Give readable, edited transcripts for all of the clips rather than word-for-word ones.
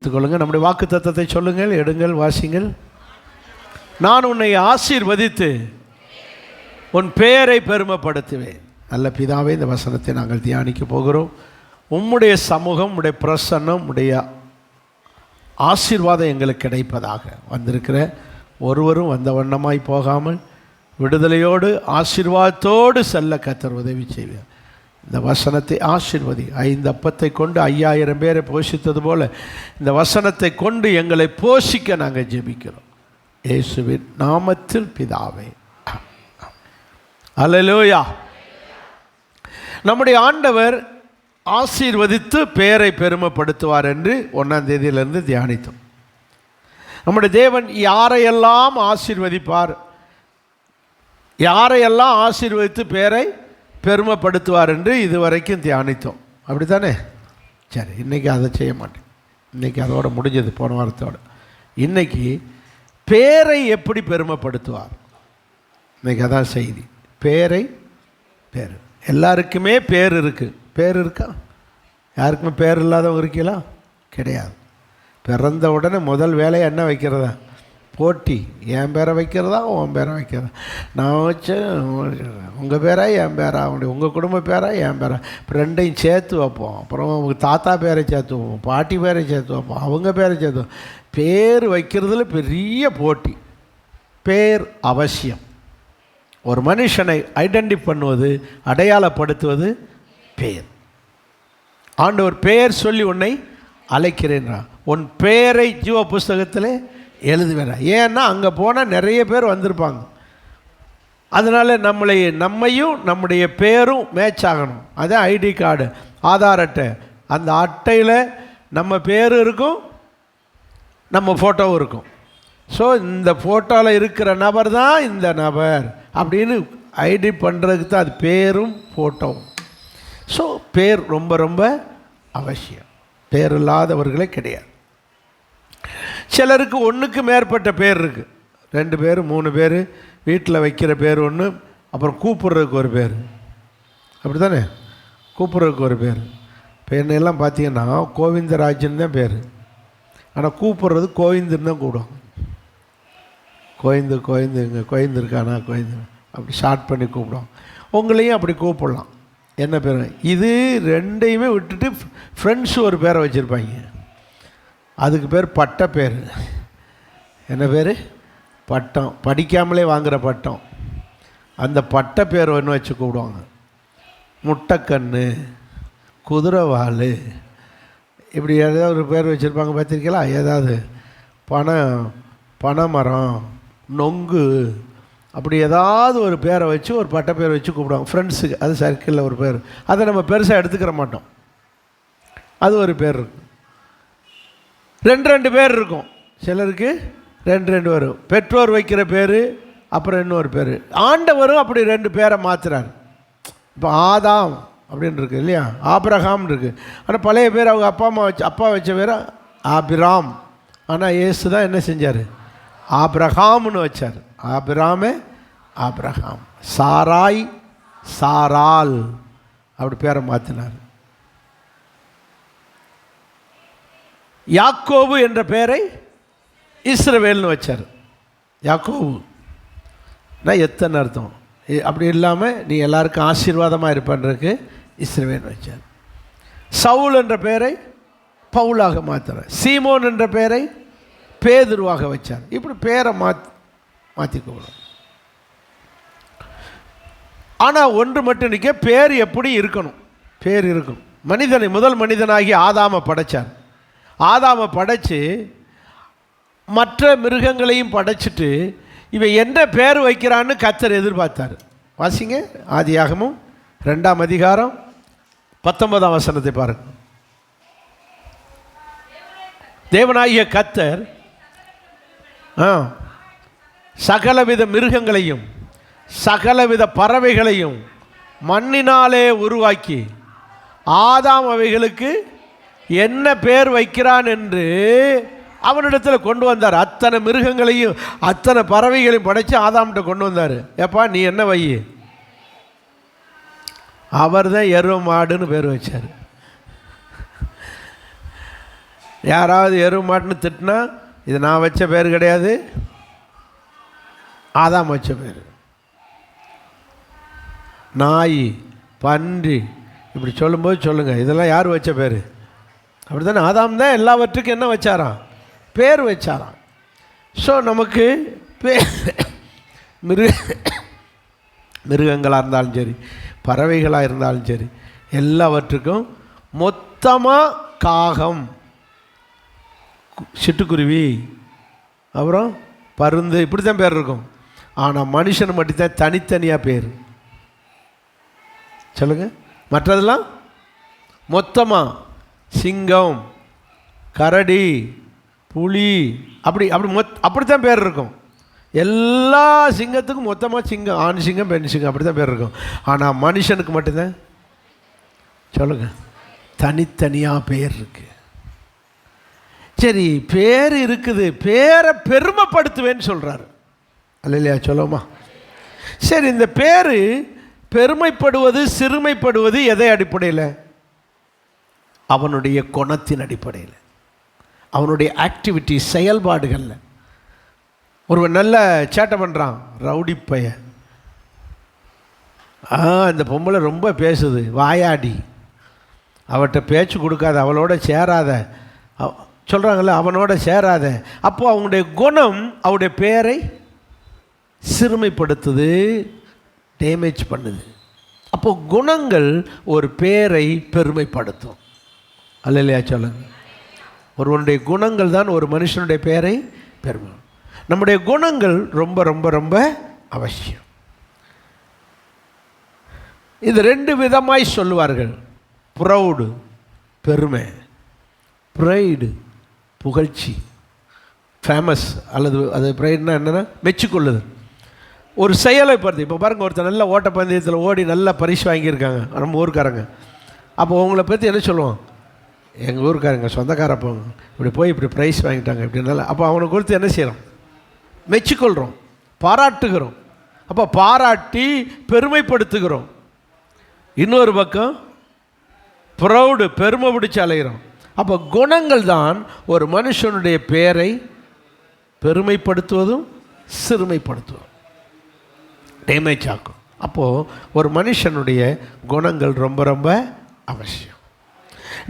எடுத்துக்கொள்ளுங்கள். நம்முடைய வாக்கு தத்தத்தை சொல்லுங்கள், எடுங்கள், வாசிங்கள். நான் உன்னை ஆசீர்வதித்து உன் பெயரை பெருமைப்படுத்துவேன். நல்ல பிதாவே, இந்த வசனத்தை நாங்கள் தியானிக்க போகிறோம். உம்முடைய சமூகம், உம்முடைய பிரசன்னம், உம்முடைய ஆசீர்வாதம் எங்களுக்கு கிடைப்பதாக. வந்திருக்கிற ஒருவரும் வந்த வண்ணமாய் போகாமல் விடுதலையோடு ஆசீர்வாதத்தோடு செல்ல கர்த்தர் உதவி செய்வார். இந்த வசனத்தை ஆசீர்வதி. 5 அப்பத்தை கொண்டு 5000 பேரை போஷித்தது போல இந்த வசனத்தை கொண்டு எங்களை போஷிக்க நாங்கள் ஜெபிக்கிறோம். இயேசுவின் நாமத்தில் பிதாவே, அல்லேலூயா. நம்முடைய ஆண்டவர் ஆசீர்வதித்து பெயரை பெருமைப்படுத்துவார் என்று 1ஆம் தேதியிலிருந்து தியானித்தோம். நம்முடைய தேவன் யாரையெல்லாம் ஆசீர்வதிப்பார், யாரையெல்லாம் ஆசீர்வதித்து பெயரை பெருமைப்படுத்துவார் என்று இதுவரைக்கும் தியானித்தோம். அப்படி தானே? சரி, இன்றைக்கி அதை செய்ய மாட்டேன். இன்றைக்கி அதோட முடிஞ்சது, போன வாரத்தோடு. இன்றைக்கி பேரை எப்படி பெருமைப்படுத்துவார், இன்றைக்கி அதான் செய்தி. பேர் எல்லாருக்குமே பேர் இருக்குது. பேர் இருக்கா? யாருக்குமே பேர் இல்லாதவங்க இருக்கீங்களா? கிடையாது. பிறந்த உடனே முதல் வேலையை என்ன வைக்கிறதா? போட்டி. என் பேரை வைக்கிறதா, உன் பேரை வைக்கிறதா? நான் வச்சேன், உங்கள் பேரா என் பேரா, உங்கள் குடும்ப பேரா என் பேரா, இப்போ ரெண்டையும் சேர்த்து வைப்போம். அப்புறம் உங்கள் தாத்தா பேரை சேர்த்து வைப்போம், பாட்டி பேரை சேர்த்து வைப்போம், அவங்க பேரை சேர்த்து வைப்போம். பேர் வைக்கிறதுல பெரிய போட்டி. பேர் அவசியம். ஒரு மனுஷனை ஐடென்டிஃபை பண்ணுவது, அடையாளப்படுத்துவது பேர். ஆண்டவர் பெயர் சொல்லி உன்னை அழைக்கிறேன்றா. உன் பெயரை ஜீவ புஸ்தகத்தில் எழுதுவேன். ஏன்னா அங்கே போனால் நிறைய பேர் வந்திருப்பாங்க. அதனால் நம்மையும் நம்முடைய பேரும் மேட்ச் ஆகணும். அதான் ஐடி கார்டு, ஆதார் அட்டை. அந்த அட்டையில் நம்ம பேர் இருக்கும், நம்ம ஃபோட்டோவும் இருக்கும். ஸோ இந்த ஃபோட்டோவில் இருக்கிற நபர் தான் இந்த நபர் அப்படின்னு ஐடி பண்ணுறதுக்கு தான் அது பேரும் ஃபோட்டோவும். ஸோ பேர் ரொம்ப ரொம்ப அவசியம். பேர் இல்லாதவர்களே கிடையாது. சிலருக்கு ஒன்றுக்கு மேற்பட்ட பேர் இருக்குது. 2 பேர் 3 பேர். வீட்டில் வைக்கிற பேர் ஒன்று, அப்புறம் கூப்பிட்றதுக்கு ஒரு பேர். அப்படி தானே? கூப்பிட்றதுக்கு ஒரு பேர். இப்போ என்னெல்லாம் பார்த்தீங்கன்னா கோவிந்தராஜன் தான் பேர். ஆனால் கூப்பிட்றது கோவிந்துன்னு தான் கூப்பிடுவாங்க. கோவிந்து இங்கே கோவிந்து இருக்கானா, கோவிந்து அப்படி ஷார்ட் பண்ணி கூப்பிடுவாங்க. உங்களையும் அப்படி கூப்பிடலாம். என்ன பேர்? இது ரெண்டையுமே விட்டுட்டு ஃப்ரெண்ட்ஸு ஒரு பேரை வச்சுருப்பாங்க. அதுக்கு பேர் பட்ட பேர். என்ன பேர்? பட்டம். படிக்காமலே வாங்குகிற பட்டம். அந்த பட்ட பேர் ஒன்று வச்சு கூப்பிடுவாங்க. முட்டைக்கண்ணு, குதிரைவால், இப்படி ஏதாவது ஒரு பேர் வச்சுருப்பாங்க. பார்த்துருக்கீங்களா? ஏதாவது பனைமரம், நொங்கு, அப்படி ஏதாவது ஒரு பேரை வச்சு, ஒரு பட்ட பேரை வச்சு கூப்பிடுவாங்க ஃப்ரெண்ட்ஸுக்கு. அது சர்க்கிளில் ஒரு பேர். அதை நம்ம பெருசாக எடுத்துக்கிற மாட்டோம். அது ஒரு பேர் இருக்கும். 2 பேர் இருக்கும். சிலருக்கு 2 வரும். பெற்றோர் வைக்கிற பேர், அப்புறம் இன்னொரு பேர். ஆண்டவரும் அப்படி 2 பேரை மாற்றுறாரு. இப்போ ஆதாம் அப்படின்னு இருக்குது இல்லையா, ஆபிரகாம் இருக்குது. ஆனால் பழைய பேர் அவங்க அப்பா வச்ச பேர் ஆபிராம். ஆனால் இயேசு தான் என்ன செஞ்சார்? ஆபிரகாம்னு வச்சார். ஆபிரகாம். சாராய், சாரால், அப்படி பேரை மாற்றினார். யாக்கோபு என்ற பெயரை இஸ்ரவேல்னு வச்சார். யாக்கோபு நான் எத்தனை அர்த்தம். அப்படி இல்லாமல் நீ எல்லாருக்கும் ஆசீர்வாதமாக இருப்பன்றதுக்கு இஸ்ரவேல் வச்சார். சவுல் என்ற பெயரை பவுலாக மாற்றுறார். சீமோன் என்ற பெயரை பேதுருவாக வச்சார். இப்படி பேரை மாற்றிக்கணும். ஆனால் ஒன்று மட்டும் நிற்க, பேர் எப்படி இருக்கணும்? பேர் இருக்கணும். மனிதனை, முதல் மனிதனாகி ஆதாமை படைத்தார். ஆதாமை படைத்து மற்ற மிருகங்களையும் படைச்சிட்டு இவன் என்ன பேர் வைக்கிறான்னு கர்த்தர் எதிர்பார்த்தார். வாசிங்க, ஆதியாகமம் 2ஆம் அதிகாரம் 19ஆம் வசனத்தை பாருங்கள். தேவனாகிய கர்த்தர் சகலவித மிருகங்களையும் சகலவித பறவைகளையும் மண்ணினாலே உருவாக்கி ஆதாம் அவைகளுக்கு என்ன பேர் வைக்கிறான் என்று அவனிடத்தில் கொண்டு வந்தார். அத்தனை மிருகங்களையும் அத்தனை பறவைகளையும் படைத்து ஆதாம்கிட்ட கொண்டு வந்தார். ஏப்பா நீ என்ன வை? அவர் தான் எருவ மாடுன்னு பேர் வச்சார். யாராவது எருவு மாட்டுன்னு திட்டினா இது நான் வச்ச பேர் கிடையாது, ஆதாம் வச்ச பேர். நாய், பன்றி இப்படி சொல்லும்போது சொல்லுங்கள், இதெல்லாம் யார் வச்ச பேர்? அப்படி தானே? ஆதாம் தான் எல்லாவற்றுக்கும் என்ன வச்சாராம்? பேர் வச்சாராம். ஸோ நமக்கு மிருகங்களாக இருந்தாலும் சரி, பறவைகளாக இருந்தாலும் சரி, எல்லாவற்றுக்கும் மொத்தமாக காகம், சிட்டுக்குருவி, அப்புறம் பருந்து, இப்படி தான் பேர் இருக்கும். ஆனால் மனுஷன் மட்டும்தான் தனித்தனியாக பேர். சொல்லுங்கள். மற்றதெல்லாம் மொத்தமாக சிங்கம், கரடி, புலி, அப்படித்தான் பேர் இருக்கும். எல்லா சிங்கத்துக்கும் மொத்தமாக சிங்கம், ஆண் சிங்கம், பெண் சிங்கம், அப்படி தான் பேர் இருக்கும். ஆனால் மனுஷனுக்கு மட்டும்தான் சொல்லுங்கள் தனித்தனியாக பேர் இருக்கு. சரி, பேர் இருக்குது, பேரை பெருமைப்படுத்துவேன்னு சொல்கிறாரு. அல்லையா? சொல்லுமா? சரி, இந்த பேர் பெருமைப்படுவது சிறுமைப்படுவது எதை அடிப்படையில்? அவனுடைய குணத்தின் அடிப்படையில், அவனுடைய ஆக்டிவிட்டி, செயல்பாடுகளில். ஒருவன் நல்ல சேட்டை பண்ணுறான், ரவுடி பையன். இந்த பொம்பளை ரொம்ப பேசுது, வாயாடி, அவட்ட பேச்சு கொடுக்காத, அவளோட சேராத சொல்கிறாங்கள, அவனோட சேராத. அப்போது அவனுடைய குணம் அவனுடைய பேரை சிறுமைப்படுத்துது, டேமேஜ் பண்ணுது. அப்போது குணங்கள் ஒரு பேரை பெருமைப்படுத்தும். அல்லையா? சொல்லுங்க. ஒருவனுடைய குணங்கள் தான் ஒரு மனுஷனுடைய பெயரை பெருமை. நம்முடைய குணங்கள் ரொம்ப ரொம்ப ரொம்ப அவசியம். இது ரெண்டு விதமாய் சொல்லுவார்கள். ப்ரௌடு, பெருமை. ப்ரைடு, புகழ்ச்சி, ஃபேமஸ். அல்லது அது ப்ரைடுனா என்னென்னா மெச்சுக்கொள்ளுது. ஒரு செயலை படுத்து. இப்போ பாருங்கள், ஒருத்தர் நல்ல ஓட்டப்பந்தயத்தில் ஓடி நல்ல பரிசு வாங்கியிருக்காங்க, நம்ம ஊருக்காரங்க. அப்போ உங்களை பற்றி என்ன சொல்லுவோம்? எங்கள் ஊருக்காரங்க, சொந்தக்காரப்போ இப்படி போய் இப்படி ப்ரைஸ் வாங்கிட்டாங்க இப்படினால. அப்போ அவனை குறித்து என்ன செய்கிறோம்? மெச்சுக்கொள்கிறோம், பாராட்டுகிறோம். அப்போ பாராட்டி பெருமைப்படுத்துகிறோம். இன்னொரு பக்கம் ப்ரௌடு, பெருமை பிடிச்சி அலைகிறோம். அப்போ குணங்கள் தான் ஒரு மனுஷனுடைய பெயரை பெருமைப்படுத்துவதும் சிறுமைப்படுத்துவதும், டேமேஜ் ஆக்கும். அப்போது ஒரு மனுஷனுடைய குணங்கள் ரொம்ப ரொம்ப அவசியம்.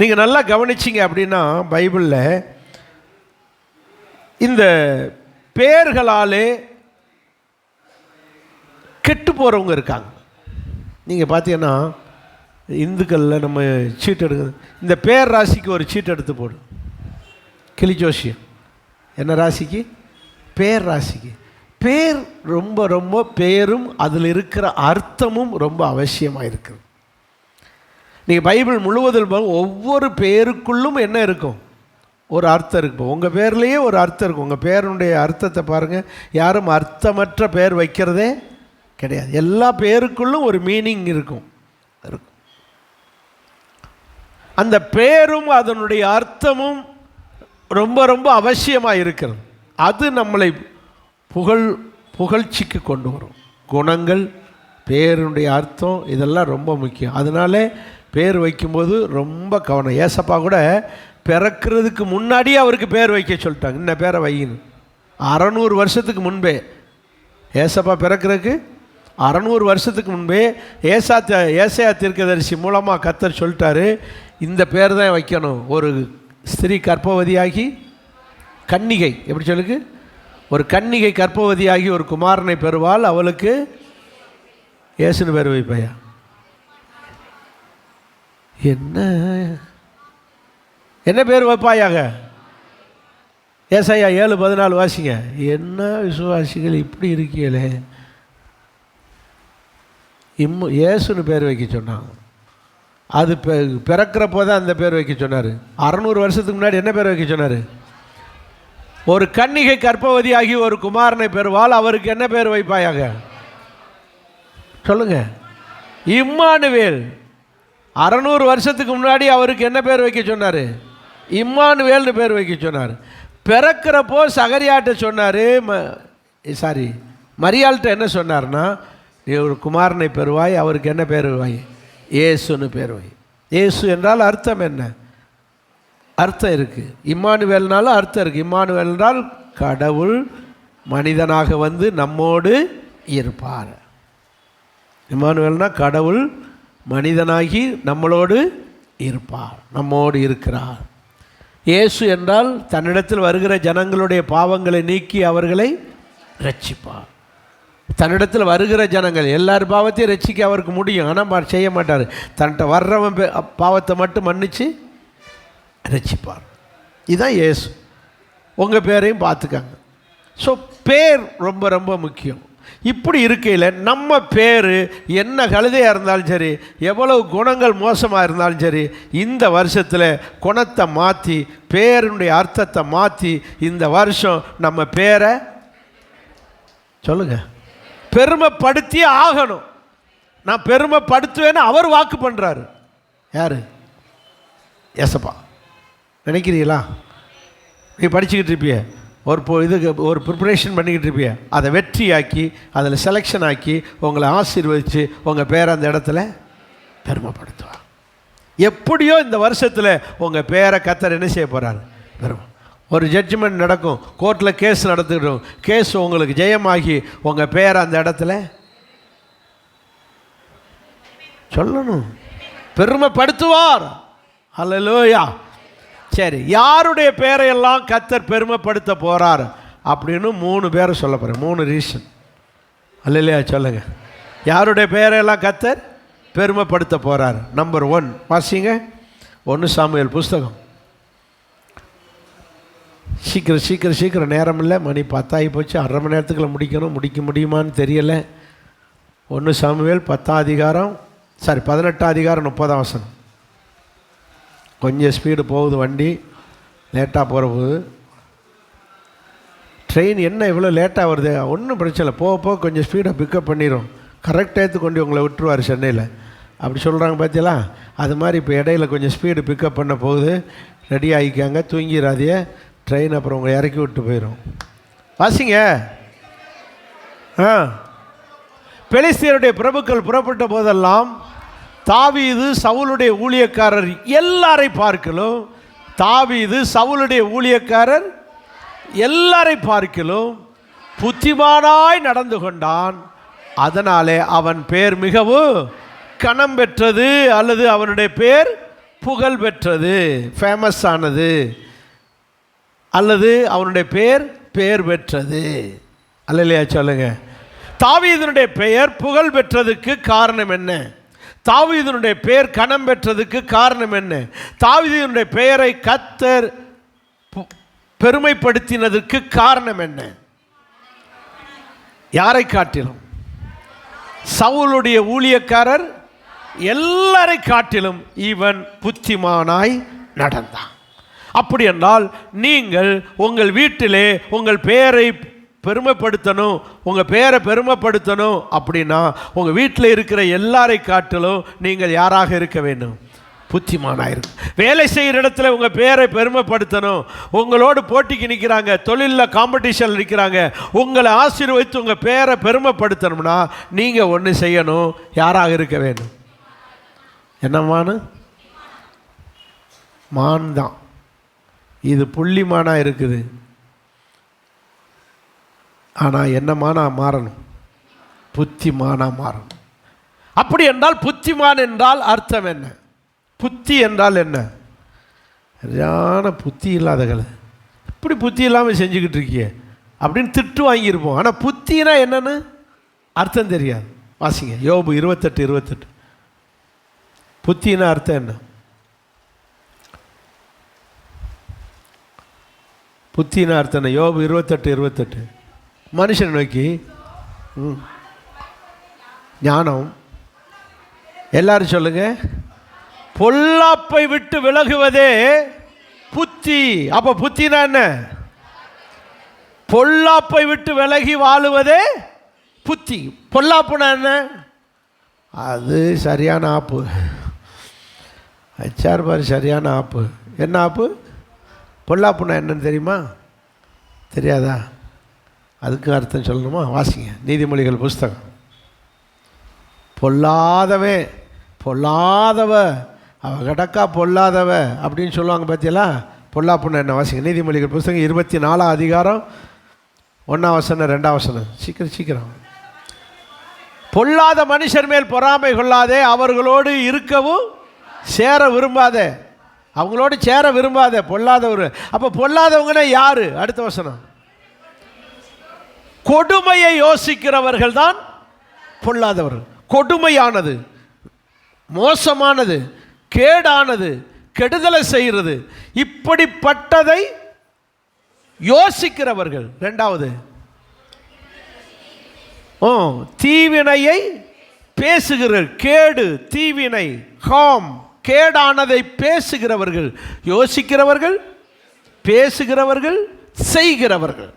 நீங்கள் நல்லா கவனிச்சிங்க அப்படின்னா, பைபிளில் இந்த பேர்களாலே கெட்டு போகிறவங்க இருக்காங்க. நீங்கள் பார்த்தீங்கன்னா இந்துக்களில் நம்ம சீட்டு எடுக்குது, இந்த பேர் ராசிக்கு ஒரு சீட்டு எடுத்து போடு. கிளி ஜோசியம் என்ன ராசிக்கு? பேர் ராசிக்கு. பேர் ரொம்ப ரொம்ப, பேரும் அதில் இருக்கிற அர்த்தமும் ரொம்ப அவசியமாக இருக்குது. நீங்கள் பைபிள் முழுவதில் ஒவ்வொரு பேருக்குள்ளும் என்ன இருக்கும்? ஒரு அர்த்தம் இருக்கும். உங்கள் பேர்லேயே ஒரு அர்த்தம் இருக்கும். உங்கள் பேருடைய அர்த்தத்தை பாருங்கள். யாரும் அர்த்தமற்ற பேர் வைக்கிறதே கிடையாது. எல்லா பேருக்குள்ளும் ஒரு மீனிங் இருக்கும். அந்த பேரும் அதனுடைய அர்த்தமும் ரொம்ப ரொம்ப அவசியமாக இருக்கிறது. அது நம்மளை புகழ்ச்சிக்கு கொண்டு வரும். குணங்கள், பேருடைய அர்த்தம், இதெல்லாம் ரொம்ப முக்கியம். அதனால பேர் வைக்கும்போது ரொம்ப கவனம். ஏசப்பா கூட பிறக்கிறதுக்கு முன்னாடியே அவருக்கு பேர் வைக்க சொல்லிட்டாங்க, இந்த பேரை வையின்னு. 600 வருஷத்துக்கு முன்பே, ஏசப்பா பிறக்கிறதுக்கு 600 வருஷத்துக்கு முன்பே ஏசாயா தீர்க்கதரிசி மூலமாக கர்த்தர் சொல்லிட்டாரு, இந்த பேர் தான் வைக்கணும். ஒரு ஸ்திரீ கர்ப்பவதியாகி, கன்னிகை, எப்படி சொல்லுக்கு? ஒரு கன்னிகை கர்ப்பவதியாகி ஒரு குமாரனை பெறுவாள், அவளுக்கு இயேசுன்னு பேர் வைப்பையா? என்ன பேர் வைப்பாயாக? ஏசாயா 7:14 வாசிங்க. என்ன விசுவாசிகள் இப்படி இருக்கீங்களே! இயேசுன்னு பேர் வைக்க சொன்னாங்க. அது பிறக்கிறப்போ தான் அந்த பேர் வைக்க சொன்னார். 600 வருஷத்துக்கு முன்னாடி என்ன பேர் வைக்க சொன்னார்? ஒரு கன்னிகை கர்ப்பவதியாகி ஒரு குமாரனை பெறுவாள், அவருக்கு என்ன பேர் வைப்பாயாக? சொல்லுங்க. இம்மானுவேல். 600 வருஷத்துக்கு முன்னாடி அவருக்கு என்ன பேர் வைக்க சொன்னார்? இம்மானுவேல்னு பேர் வைக்க சொன்னார். பிறக்கிறப்போ சகரியாட்ட சொன்னார், மரியாள்கிட்ட என்ன சொன்னார்னா, நீ ஒரு குமாரனை பெறுவாய், அவருக்கு என்ன பேர் வை? இயேசுன்னு பேர் வை. இயேசு என்றால் அர்த்தம் என்ன? அர்த்தம் இருக்குது. இம்மானுவேல்னாலும் அர்த்தம் இருக்குது. இம்மானுவேல் என்றால் கடவுள் மனிதனாக வந்து நம்மோடு இருப்பார். இம்மானுவேல்னா கடவுள் மனிதனாகி நம்மளோடு இருப்பார், நம்மோடு இருக்கிறார். இயேசு என்றால் தன்னிடத்தில் வருகிற ஜனங்களுடைய பாவங்களை நீக்கி அவர்களை ரட்சிப்பார். தன்னிடத்தில் வருகிற ஜனங்கள் எல்லார் பாவத்தையும் ரட்சிக்க அவருக்கு முடியும், ஆனால் செய்ய மாட்டார். தன்கிட்ட வர்றவன் பாவத்தை மட்டும் மன்னித்து ரட்சிப்பார். இதுதான் இயேசு. உங்கள் பேரையும் பார்த்துக்காங்க. ஸோ பேர் ரொம்ப ரொம்ப முக்கியம். இப்படி இருக்கையில் நம்ம பேர் என்ன கழுதையாக இருந்தாலும் சரி, எவ்வளவு குணங்கள் மோசமாக இருந்தாலும் சரி, இந்த வருஷத்தில் குணத்தை மாற்றி பேருடைய அர்த்தத்தை மாற்றி இந்த வருஷம் நம்ம பேரை சொல்லுங்கள் பெருமைப்படுத்தி ஆகணும். நான் பெருமைப்படுத்துவேன்னு அவர் வாக்கு பண்ணுறாரு. யார்? ஏசப்பா. நினைக்கிறீங்களா? நீ படிச்சுக்கிட்டு இருப்பிய இதுக்கு ஒரு ப்ரிப்பரேஷன் பண்ணிக்கிட்டு இருப்பிய, அதை வெற்றியாக்கி அதில் செலெக்ஷன் ஆக்கி உங்களை ஆசீர்வதித்து உங்கள் பேரை அந்த இடத்துல பெருமைப்படுத்துவார். எப்படியோ இந்த வருஷத்தில் உங்கள் பேரை கர்த்தர் என்ன செய்ய போகிறார்? பெருமை. ஒரு ஜட்ஜ்மெண்ட் நடக்கும், கோர்ட்டில் கேஸ் நடந்துக்கிட்டோம், கேஸ் உங்களுக்கு ஜெயமாகி உங்கள் பேரை அந்த இடத்துல சொல்லணும், பெருமைப்படுத்துவார். அல்லேலூயா. சரி, யாருடைய பேரையெல்லாம் கர்த்தர் பெருமைப்படுத்த போகிறார் அப்படின்னு 3 பேரை சொல்ல போகிறேன். 3 ரீசன். அல்லேலூயா சொல்லுங்க. யாருடைய பேரையெல்லாம் கர்த்தர் பெருமைப்படுத்த போகிறார்? நம்பர் 1 வாசிங்க. 1 சாமுவேல் புஸ்தகம். சீக்கிரம் நேரம் இல்லை, மணி 10 ஆகி போச்சு. 1/2 மணி நேரத்துக்குள்ள முடிக்கணும். முடிக்க முடியுமான்னு தெரியலை. 1 சாமுவேல் 10ஆம் அதிகாரம் 18ஆம் அதிகாரம் 30ஆம் வசனம். கொஞ்சம் ஸ்பீடு போகுது, வண்டி லேட்டாக போகிற போகுது. ட்ரெயின் என்ன இவ்வளோ லேட்டாக வருது? ஒன்றும் பிரச்சனை இல்லை, போக கொஞ்சம் ஸ்பீடாக பிக்கப் பண்ணிடும். கரெக்டாக எடுத்து கொண்டு உங்களை விட்டுருவார் சென்னையில். அப்படி சொல்கிறாங்க பார்த்தீங்களா? அது மாதிரி இப்போ இடையில கொஞ்சம் ஸ்பீடு பிக்கப் பண்ண போகுது. ரெடி ஆகிக்காங்க, தூங்கிடாதிய. ட்ரெயின் அப்புறம் உங்களை இறக்கி விட்டு போயிடும். வாசிங்க. பெலிஸ்தியருடைய பிரபுக்கள் புறப்பட்ட போதெல்லாம் தாவீது சவுலுடைய ஊழியக்காரர் எல்லாரை பார்க்கலும், தாவீது சவுலுடைய ஊழியக்காரர் எல்லாரை பார்க்கலும் புத்திமானாய் நடந்து கொண்டான். அதனாலே அவன் பேர் மிகவும் கனம் பெற்றது, அல்லது அவனுடைய பேர் புகழ் பெற்றது, ஃபேமஸ் ஆனது, அல்லது அவனுடைய பேர் பெற்றது. அல்லையா சொல்லுங்க. தாவீதுனுடைய பெயர் புகழ் பெற்றதுக்கு காரணம் என்ன? தாவீதுனுடைய பெயர் கனம் பெற்றதுக்கு காரணம் என்ன? தாவீதுனுடைய பெயரை கர்த்தர் பெருமைப்படுத்தினதுக்கு காரணம் என்ன? யாரை காட்டிலும்? சவுலுடைய ஊழியக்காரர் எல்லாரை காட்டிலும் இவன் புத்திமானாய் நடந்தான். அப்படி என்றால் நீங்கள் உங்கள் வீட்டிலே உங்கள் பெயரை பெருமைப்படுத்தணும், உங்கள் பேரை பெருமைப்படுத்தணும் அப்படின்னா உங்கள் வீட்டில் இருக்கிற எல்லாரை காட்டிலும் நீங்கள் யாராக இருக்க வேண்டும்? புத்திமானாக இருக்கும். வேலை செய்கிற இடத்துல உங்கள் பேரை பெருமைப்படுத்தணும். உங்களோடு போட்டிக்கு நிற்கிறாங்க, தொழிலில் காம்படிஷன் நிற்கிறாங்க, உங்களை ஆசீர்வதித்து உங்கள் பேரை பெருமைப்படுத்தணும்னா நீங்கள் ஒன்று செய்யணும். யாராக இருக்க வேண்டும்? என்னமானு? மான் தான். இது புள்ளிமானாக இருக்குது. ஆனால் என்னமானா மாறணும்? புத்திமானா மாறணும். அப்படி என்றால் புத்திமான் என்றால் அர்த்தம் என்ன? புத்தி என்றால் என்ன? சரியான புத்தி இல்லாதகளை இப்படி புத்தி இல்லாமல் செஞ்சுக்கிட்டு இருக்கிய அப்படின்னு திட்டு வாங்கியிருப்போம். ஆனால் புத்தினா என்னன்னு அர்த்தம் தெரியாது. வாசிங்க யோபு 28:28. புத்தினா அர்த்தம் என்ன? புத்தினா அர்த்தம் என்ன? யோபு 28:28. மனுஷன் நோக்கி ஞானம். எல்லாரும் சொல்லுங்க. பொல்லாப்பை விட்டு விலகுவதே புத்தி. அப்போ புத்தினா என்ன? பொல்லாப்பை விட்டு விலகி வாழுவதே புத்தி. பொல்லாப்புனா என்ன? அது சரியான ஆப்பு. HR பாரு, சரியான ஆப்பு. என்ன ஆப்பு? பொல்லாப்புனா என்னன்னு தெரியுமா? தெரியாதா? அதுக்கு அர்த்தம் சொல்லணுமா? வாசிங்க நீதிமொழிகள் புஸ்தகம். பொல்லாதவ அவள் கிடக்கா பொல்லாதவ அப்படின்னு சொல்லுவாங்க பார்த்தீங்களா. பொல்லாப்புன்னு என்ன வாசிங்க. நீதிமொழிகள் புத்தகம் 24 அதிகாரம் 1 வசனம் 2 வசனம். சீக்கிரம். பொல்லாத மனுஷர் மேல் பொறாமை கொள்ளாதே, அவர்களோடு இருக்கவும் சேர விரும்பாதே. அவங்களோடு சேர விரும்பாதே பொல்லாதவர். அப்போ பொல்லாதவங்கன்னா யாரு? அடுத்த வசனம். கொடுமையை யோசிக்கிறவர்கள் தான் பொல்லாதவர்கள். கொடுமையானது, மோசமானது, கேடானது, கெடுதலை செய்கிறது, இப்படிப்பட்டதை யோசிக்கிறவர்கள். ரெண்டாவது, தீவினையை பேசுகிறவர்கள். கேடு, தீவினை, ஹாம், கேடானதை பேசுகிறவர்கள், யோசிக்கிறவர்கள், பேசுகிறவர்கள், செய்கிறவர்கள்.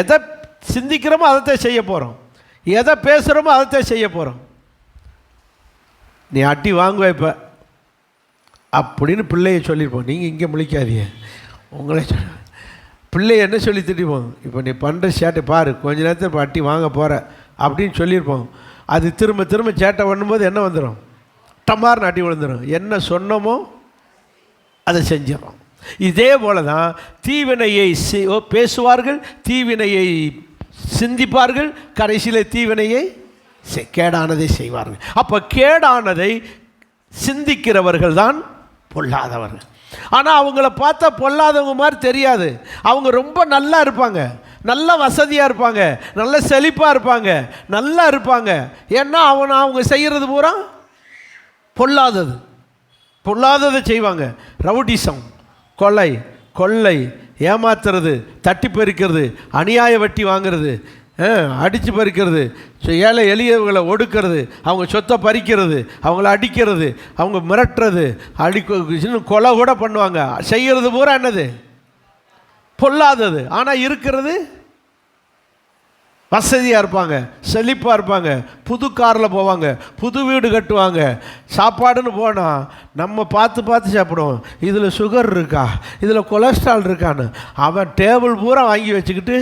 எதை சிந்திக்கிறோமோ அதைத்தான் செய்ய போகிறோம், எதை பேசுகிறோமோ அதைத்தான் செய்ய போகிறோம். நீ அட்டி வாங்குவ இப்போ அப்படின்னு பிள்ளைய சொல்லியிருப்போம். நீங்கள் இங்கே முழிக்காதீங்க, உங்களே சொல்ல. பிள்ளைய என்ன சொல்லி திட்டிப்போம், இப்போ நீ பண்ணுற சேட்டை பாரு, கொஞ்ச நேரத்தில் இப்போ அட்டி வாங்க போகிற அப்படின்னு சொல்லியிருப்போம். அது திரும்ப திரும்ப சேட்டை பண்ணும்போது என்ன வந்துடும், டமார்னு அட்டி விழுந்துடும். என்ன சொன்னமோ அதை செஞ்சிடறோம். இதே போல தான் தீவினையை பேசுவார்கள், தீவினையை சிந்திப்பார்கள், கடைசியில் தீவினையை கேடானதை செய்வார்கள். அப்போ கேடானதை சிந்திக்கிறவர்கள் தான் பொல்லாதவர்கள். ஆனால் அவங்கள பார்த்தா பொல்லாதவங்க மாதிரி தெரியாது. அவங்க ரொம்ப நல்லா இருப்பாங்க, நல்ல வசதியாக இருப்பாங்க, நல்ல செழிப்பாக இருப்பாங்க, நல்லா இருப்பாங்க. ஏன்னா அவங்க செய்கிறது பூரா பொல்லாததை செய்வாங்க. ரவுடிசம், கொலை, கொள்ளை, ஏமாத்துறது, தட்டி பறிக்கிறது, அநியாய வட்டி வாங்கிறது, அடித்து பறிக்கிறது, ஏழை எளியவர்களை ஒடுக்கிறது, அவங்க சொத்தை பறிக்கிறது, அவங்கள அடிக்கிறது, அவங்க மிரட்டுறது, இன்னும் கொலை கூட பண்ணுவாங்க. செய்கிறது பூரா என்னது, பொல்லாதது. ஆனால் இருக்கிறது வசதியாக இருப்பாங்க, செழிப்பாக இருப்பாங்க, புது காரில் போவாங்க, புது வீடு கட்டுவாங்க. சாப்பாடுன்னு போனால் நம்ம பார்த்து சாப்பிடுவோம். இதில் சுகர் இருக்கா, இதில் கொலஸ்ட்ரால் இருக்கான்னு அவன் டேபிள் பூரா வாங்கி வச்சுக்கிட்டு,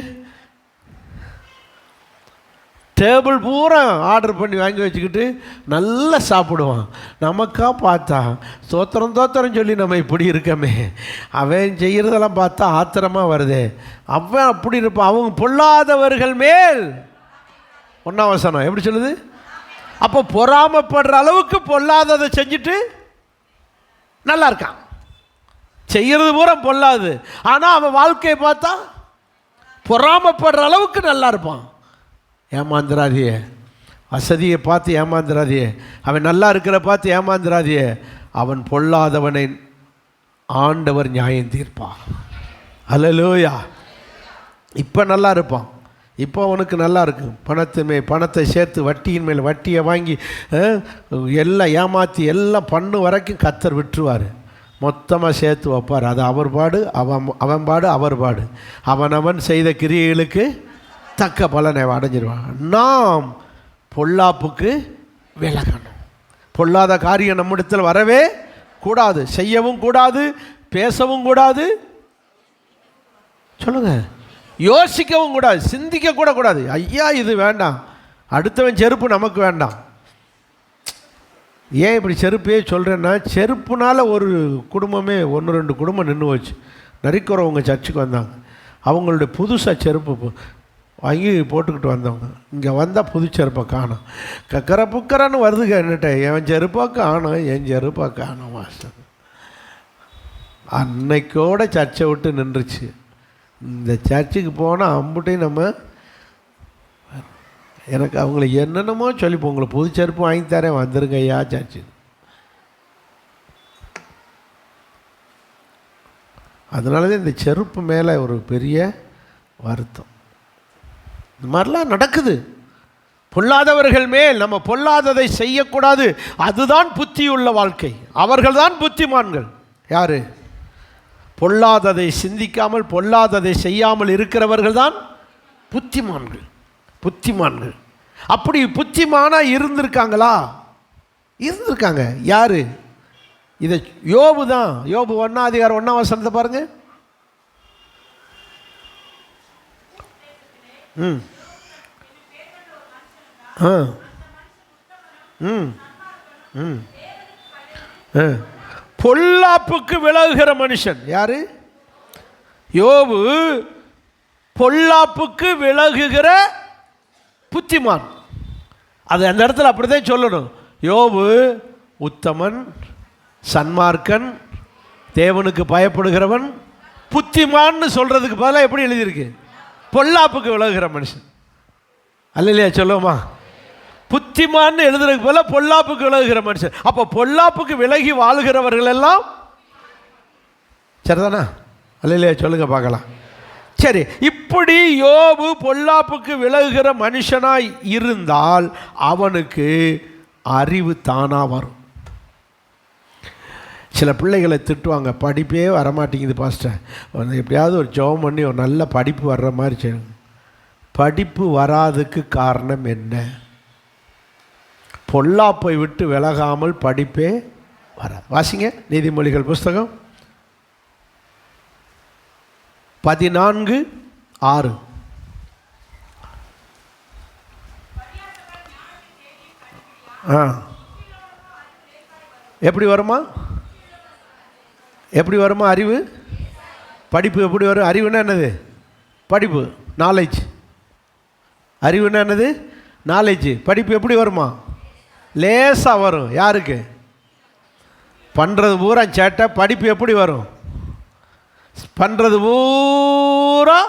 டேபிள் பூரா ஆர்டர் பண்ணி வாங்கி வச்சுக்கிட்டு நல்லா சாப்பிடுவான். நமக்கா பார்த்தா தோத்திரம் சொல்லி நம்ம இப்படி இருக்கமே, அவன் செய்கிறதெல்லாம் பார்த்தா ஆத்திரமாக வருதே. அவன் அப்படி இருப்பான். அவங்க பொல்லாதவர்கள் மேல் 1 வசனம் எப்படி சொல்லுது? அப்போ பொறாமப்படுற அளவுக்கு பொல்லாததை செஞ்சுட்டு நல்லா இருக்கான். செய்கிறது பூரா பொல்லாது, ஆனால் அவன் வாழ்க்கையை பார்த்தா பொறாமப்படுற அளவுக்கு நல்லா இருப்பான். ஏமாந்துராதியே, வசதியை பார்த்து ஏமாந்துராதியே, அவன் நல்லா இருக்கிற பார்த்து ஏமாந்துராதியே. அவன் பொல்லாதவனை ஆண்டவர் நியாயம் தீர்ப்பான். அல்லேலூயா. இப்போ நல்லா இருப்பான், இப்போ அவனுக்கு நல்லா இருக்கு. பணத்தை சேர்த்து வட்டியின் மேல் வட்டியை வாங்கி எல்லாம் ஏமாற்றி எல்லாம் பண்ணு வரைக்கும் கர்த்தர் விட்டுருவார். மொத்தமாக சேர்த்து வைப்பார். அது அவர் பாடு, அவன் பாடு, அவர் பாடு. அவன் செய்த கிரியைகளுக்கு தக்க பலனை அடைஞ்சிருவான். நாம் பொல்லாப்புக்கு விலகணும். பொல்லாத காரியம் நம்மிடத்தில் வரவே கூடாது, செய்யவும் கூடாது, பேசவும் கூடாது, சொல்லுங்க, யோசிக்கவும் கூடாது, சிந்திக்க கூட கூடாது. ஐயா இது வேண்டாம், அடுத்தவன் செருப்பு நமக்கு வேண்டாம். ஏன் இப்படி செருப்பே சொல்கிறேன்னா, செருப்புனால ஒரு குடும்பமே 1-2 குடும்பம் நின்று வச்சு. நரிக்குறவங்க சர்ச்சுக்கு வந்தாங்க. அவங்களுடைய புதுசாக செருப்பு வாங்கி போட்டுக்கிட்டு வந்தவங்க இங்கே வந்தால் புது செருப்பை காணும். புக்கரன்னு வருதுங்க என்னட்ட, என் செருப்பா காணும், என் செருப்பா காணும் மாஸ்டர். அன்னைக்கோட சர்ச்சை விட்டு நின்றுச்சு. இந்த சர்ச்சுக்கு போனால் அம்புட்டையும் நம்ம எனக்கு அவங்கள என்னென்னமோ சொல்லிப்போம், உங்களை புது செருப்பு வாங்கி தரேன், வந்துருங்க ஐயா சர்ச்சு. அதனால தான் இந்த செருப்பு மேலே ஒரு பெரிய வருத்தம். இந்த மாதிரிலாம் நடக்குது. பொல்லாதவர்கள் மேல் நம்ம பொல்லாததை செய்யக்கூடாது. அதுதான் புத்தியுள்ள வாழ்க்கை. அவர்கள் தான் புத்திமான்கள். யாரு? பொல்லாததை சிந்திக்காமல் பொல்லாததை செய்யாமல் இருக்கிறவர்கள் தான் புத்திமான்கள். அப்படி புத்திமானா இருந்திருக்காங்களா? இருந்திருக்காங்க. யாரு? இதை யோபு தான். யோபு 1 அதிகாரம் 1 வசனத்தை பாருங்க. பொல்லாப்புக்கு விலகுகிற மனுஷன் யாரு? யோபு பொல்லாப்புக்கு விலகுகிற புத்திமான். அது அந்த இடத்துல அப்படிதான் சொல்லணும். யோபு உத்தமன், சன்மார்க்கன், தேவனுக்கு பயப்படுகிறவன், புத்திமான்னு சொல்றதுக்கு பதிலாக எப்படி எழுதியிருக்கு? பொல்லாப்புக்கு விலகுகிற மனுஷன். அல்லையா சொல்லுவோமா? புத்திமான்னு எழுதுறதுக்கு பதிலாக பொல்லாப்புக்கு விலகுகிற மனுஷன். அப்போ பொல்லாப்புக்கு விலகி வாழ்கிறவர்கள் எல்லாம் சரிதானா? அல்லையா சொல்லுங்க பார்க்கலாம். சரி, இப்படி யோபு பொல்லாப்புக்கு விலகுகிற மனுஷனாய் இருந்தால் அவனுக்கு அறிவு தானா வரும். சில பிள்ளைகளை திட்டுவாங்க, படிப்பே வரமாட்டேங்குது பாஸ்டர், எப்படியாவது ஒரு ஜெபம் பண்ணி ஒரு நல்ல படிப்பு வர்ற மாதிரி செய்யணும். படிப்பு வராதுக்கு காரணம் என்ன? பொல்லாப்பை விட்டு விலகாமல் படிப்பே வராது. வாசிங்க நீதிமொழிகள் புஸ்தகம் 14:6. எப்படி வருமா? எப்படி வருமா அறிவு? படிப்பு எப்படி வரும்? அறிவுன்னா என்னது? படிப்பு, நாலேஜ். அறிவுன்னா என்னது? நாலேஜ். படிப்பு எப்படி வருமா? லேசாக வரும். யாருக்கு? பண்ணுறது பூரா சேட்டை. படிப்பு எப்படி வரும்? பண்ணுறது பூரா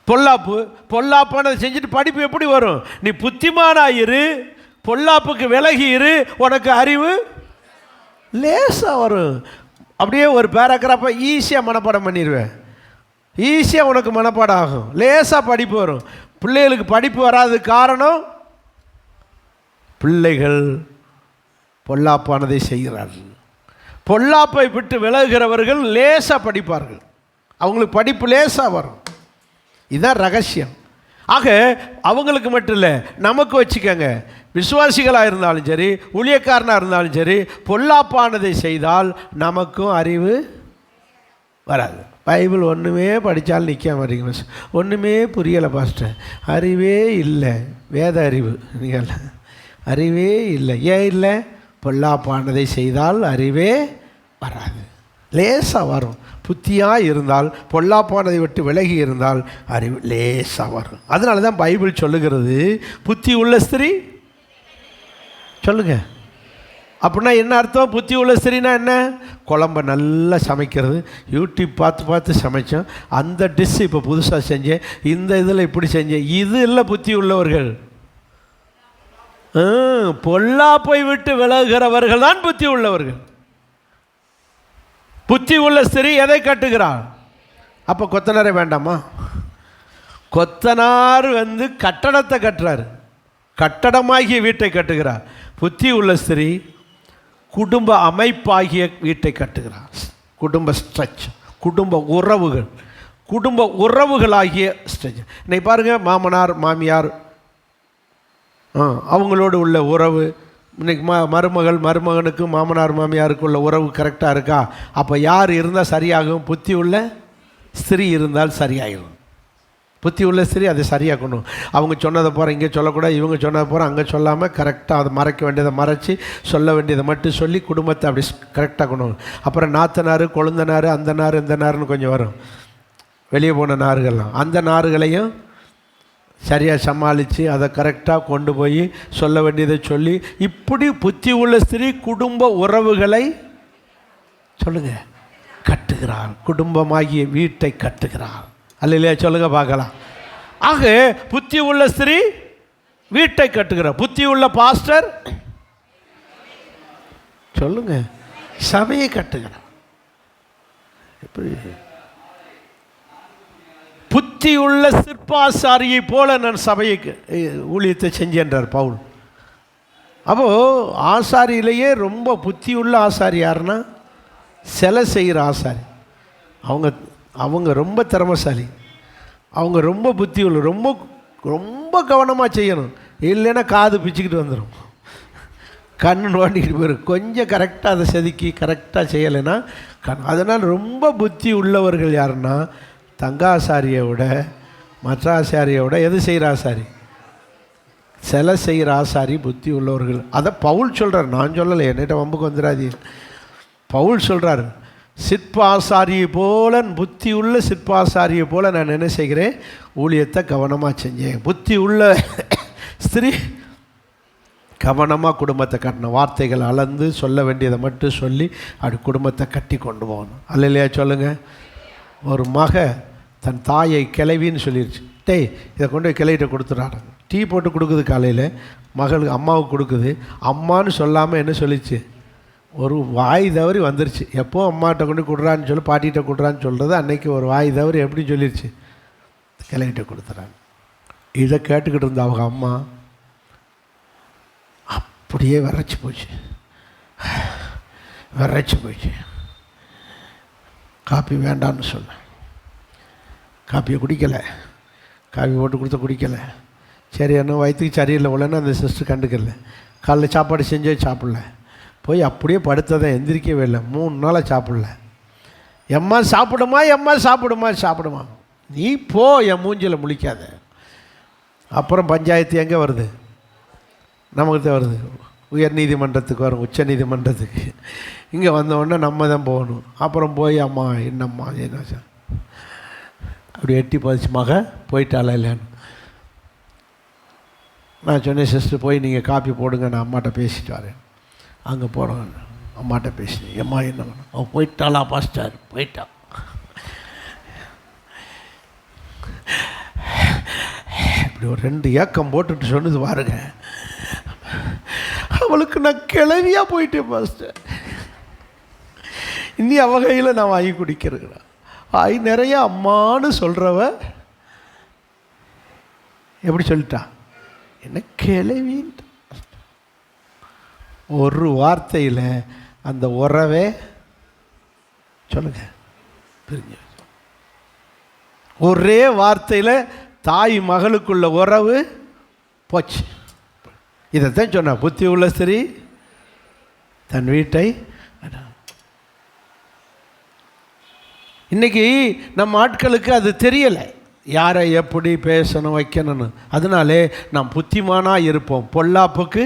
பொல்லாப்பு. பொல்லாப்பானதை செஞ்சுட்டு படிப்பு எப்படி வரும்? நீ புத்திமானாயிரு, பொல்லாப்புக்கு விலகி இரு, உனக்கு அறிவு லேசாக வரும். அப்படியே ஒரு பேராகிராஃபை ஈஸியாக மனப்பாடம் பண்ணிடுவேன். ஈஸியாக உனக்கு மனப்பாடம் ஆகும். லேசாக படிப்பு வரும். பிள்ளைகளுக்கு படிப்பு வராது காரணம் பிள்ளைகள் பொல்லாப்பானதை செய்கிறார்கள். பொல்லாப்பை விட்டு விலகுகிறவர்கள் லேசாக படிப்பார்கள். அவங்களுக்கு படிப்பு லேசாக வரும். இதுதான் ரகசியம். ஆக அவங்களுக்கு மட்டும் இல்லை, நமக்கு வச்சுக்கோங்க. விசுவாசிகளாக இருந்தாலும் சரி, ஊழியக்காரனாக இருந்தாலும் சரி, பொல்லாப்பானதை செய்தால் நமக்கும் அறிவு வராது. பைபிள் ஒன்றுமே படித்தாலும் நிற்க மாட்டேங்க, ஒன்றுமே புரியலை பாஸ்டர், அறிவே இல்லை. வேத அறிவு நீங்கள் அறிவே இல்லை. ஏன் இல்லை? பொல்லாப்பானதை செய்தால் அறிவே வராது. லேசாக வரும். புத்தியாக இருந்தால், பொல்லாப்பானதை விட்டு விலகி இருந்தால் அறிவு லேசாக வரும். அதனால தான் பைபிள் சொல்லுகிறது, புத்தி உள்ள ஸ்திரீ. சொல்லுங்க, அப்படின்னா என்ன அர்த்தம்? புத்தி உள்ள ஸ்திரீனா என்ன? குழம்ப நல்லா சமைக்கிறது, யூடியூப் பார்த்து பார்த்து சமைச்சோம், அந்த டிஷ் இப்போ புதுசாக செஞ்சேன், இந்த இதில் இப்படி செஞ்சேன். இது இல்லை புத்தி உள்ளவர்கள். பொல்லாப்பை விட்டு விலகுகிறவர்கள் தான் புத்தி உள்ளவர்கள். புத்தி உள்ள ஸ்திரீ எதை கட்டுகிறார்? அப்போ கொத்தனாரே வேண்டாமா? கொத்தனார் கட்டடத்தை கட்டுறாரு, கட்டடமாகிய வீட்டை கட்டுகிறார். புத்தி உள்ள ஸ்திரீ குடும்ப அமைப்பாகிய வீட்டை கட்டுகிறார். குடும்ப ஸ்ட்ரக்ச், குடும்ப உறவுகள், குடும்ப உறவுகளாகிய ஸ்ட்ரக்ச். இன்னைக்கு பாருங்கள், மாமனார் மாமியார் அவங்களோடு உள்ள உறவு, இன்றைக்கி மருமகள் மருமகனுக்கு மாமனார் மாமியாருக்கு உள்ள உறவு கரெக்டாக இருக்கா? அப்போ யார் இருந்தால் சரியாகும்? புத்தி உள்ள ஸ்திரீ இருந்தால் சரியாகிடும். புத்தி உள்ள ஸ்திரீ அதை சரியாக்கணும். அவங்க சொன்னதை போகிற இங்கே சொல்லக்கூடாது, இவங்க சொன்னதை போகிற அங்கே சொல்லாமல் கரெக்டாக அதை மறைக்க வேண்டியதை மறைச்சி, சொல்ல வேண்டியதை மட்டும் சொல்லி குடும்பத்தை அப்படி கரெக்டாக கொண்டு. அப்புறம் நாத்தனார், கொழுந்தனார், அந்த நார் இந்த நார்னு கொஞ்சம் வரும், வெளியே போன நார்கள்லாம். அந்த நார்களையும் சரியாக சமாளித்து அதை கரெக்டாக கொண்டு போய் சொல்ல வேண்டியதை சொல்லி, இப்படி புத்தி உள்ள ஸ்திரீ குடும்ப உறவுகளை சொல்லுங்க கட்டுகிறார். குடும்பமாகிய வீட்டை கட்டுகிறார். அல்லையா சொல்லுங்க பார்க்கலாம். ஆக புத்தி உள்ள ஸ்திரீ வீட்டை கட்டுகிறார். புத்தி உள்ள பாஸ்டர் சொல்லுங்க சபையை கட்டுகிறார். எப்படி? புத்தி உள்ள சிற்பாசாரியை போல நான் சபைக்கு ஊழியத்தை செஞ்சேன்றார் பவுல். அப்போது ஆசாரியிலேயே ரொம்ப புத்தி உள்ள ஆசாரி யாருன்னா சிலை செய்கிற ஆசாரி. அவங்க ரொம்ப திறமைசாலி, அவங்க ரொம்ப புத்தி உள்ள, ரொம்ப ரொம்ப கவனமாக செய்யணும். இல்லைன்னா காது பிச்சுக்கிட்டு வந்துடும், கண்ணு நோண்டிக்கிட்டு போயிடும். கொஞ்சம் கரெக்டாக அதை செதுக்கி கரெக்டாக செய்யலைன்னா அதனால் ரொம்ப புத்தி உள்ளவர்கள் யாருன்னா தங்க ஆசாரியை விட, மற்ற ஆசாரியை விட எது செய்கிற ஆசாரி? சிலை செய்கிற ஆசாரி புத்தி உள்ளவர்கள். அதை பவுல் சொல்கிறார், நான் சொல்லலை, என்னிட்ட வம்புக்கு வந்துடாதீ. பவுல் சொல்கிறார், சிற்ப ஆசாரியை போல, புத்தி உள்ள சிற்ப ஆசாரியை போல நான் என்ன செய்கிறேன், ஊழியத்தை கவனமாக செஞ்சேன். புத்தி உள்ள ஸ்திரீ கவனமாக குடும்பத்தை கட்டணும். வார்த்தைகள் அளந்து சொல்ல வேண்டியதை மட்டும் சொல்லி அப்படி குடும்பத்தை கட்டி கொண்டு போகணும். அல்லையா சொல்லுங்கள். ஒரு மக தன் தாயை கிளவின்னு சொல்லிடுச்சு. டேய், இதை கொண்டு போய் கிளையிட்ட கொடுத்துட்டாங்க. டீ போட்டு கொடுக்குது காலையில், மகளுக்கு அம்மாவுக்கு கொடுக்குது. அம்மானு சொல்லாமல் என்ன சொல்லிச்சு, ஒரு வாய் தவறி வந்துருச்சு. எப்போ அம்மாட்ட கொண்டு கொடுறான்னு சொல்லி பாட்டிகிட்ட கொடுறான்னு சொல்கிறது, அன்றைக்கி ஒரு வாய் தவறி எப்படி சொல்லிடுச்சு, கிளையிட்ட கொடுத்துறாங்க. இதை கேட்டுக்கிட்டு இருந்த அவங்க அம்மா அப்படியே விரைச்சி போச்சு. காப்பி வேண்டான்னு சொன்னேன். காப்பியை குடிக்கலை. காப்பி போட்டு கொடுத்த குடிக்கலை. சரி, என்ன வயிற்றுக்கு சரியில்லை உள்ளேன்னு அந்த சிஸ்டர் கண்டுக்கல. காலைல சாப்பாடு செஞ்சே சாப்பிடல. போய் அப்படியே படுத்ததை எந்திரிக்கவே இல்லை. 3 நாளாக சாப்பிடல. எம்மா சாப்பிடுமா, நீ போ, என் மூஞ்சில் முழிக்காத. அப்புறம் பஞ்சாயத்து எங்கே வருது, நமக்கு தான் வருது. உயர் நீதிமன்றத்துக்கு வரும், உச்ச நீதிமன்றத்துக்கு. இங்கே வந்தவுடனே நம்ம தான் போகணும். அப்புறம் போய் அம்மா என்னம்மா என்ன அப்படி எட்டி பதிச்சு மக போயிட்டாளா இல்லைன்னு நான் சொன்னேன், சிஸ்டர் போய் நீங்கள் காப்பி போடுங்க, நான் அம்மாட்ட பேசிட்டு வரேன். அங்கே போகிறோம், அம்மாட்ட பேசினேன். அம்மா என்ன பண்ண, அவன் போயிட்டாளா பாஸ்டர், போயிட்டா. இப்படி ஒரு 2 ஏக்கம் போட்டுட்டு சொன்னது பாருங்க. அவளுக்கு நான் கிளவியாக போயிட்டேன் பாஸ்டர். இனி அவ கையில் நான் வாங்கி குடிக்கிறேன். நிறைய அம்மானு சொல்கிறவ எப்படி சொல்லிட்டா, என்ன கிளவின்ட்டு. ஒரு வார்த்தையில் அந்த உறவே சொல்லுங்க பிரிஞ்சு. ஒரே வார்த்தையில் தாய் மகளுக்குள்ள உறவு போச்சு. இதைத்தான் சொன்னா, புத்தி உள்ள ஸ்திரீ தன் வீட்டை. இன்றைக்கி நம்ம ஆட்களுக்கு அது தெரியலை, யாரை எப்படி பேசணும் வைக்கணும்னு. அதனாலே நாம் புத்திமானாக இருப்போம். பொல்லாப்புக்கு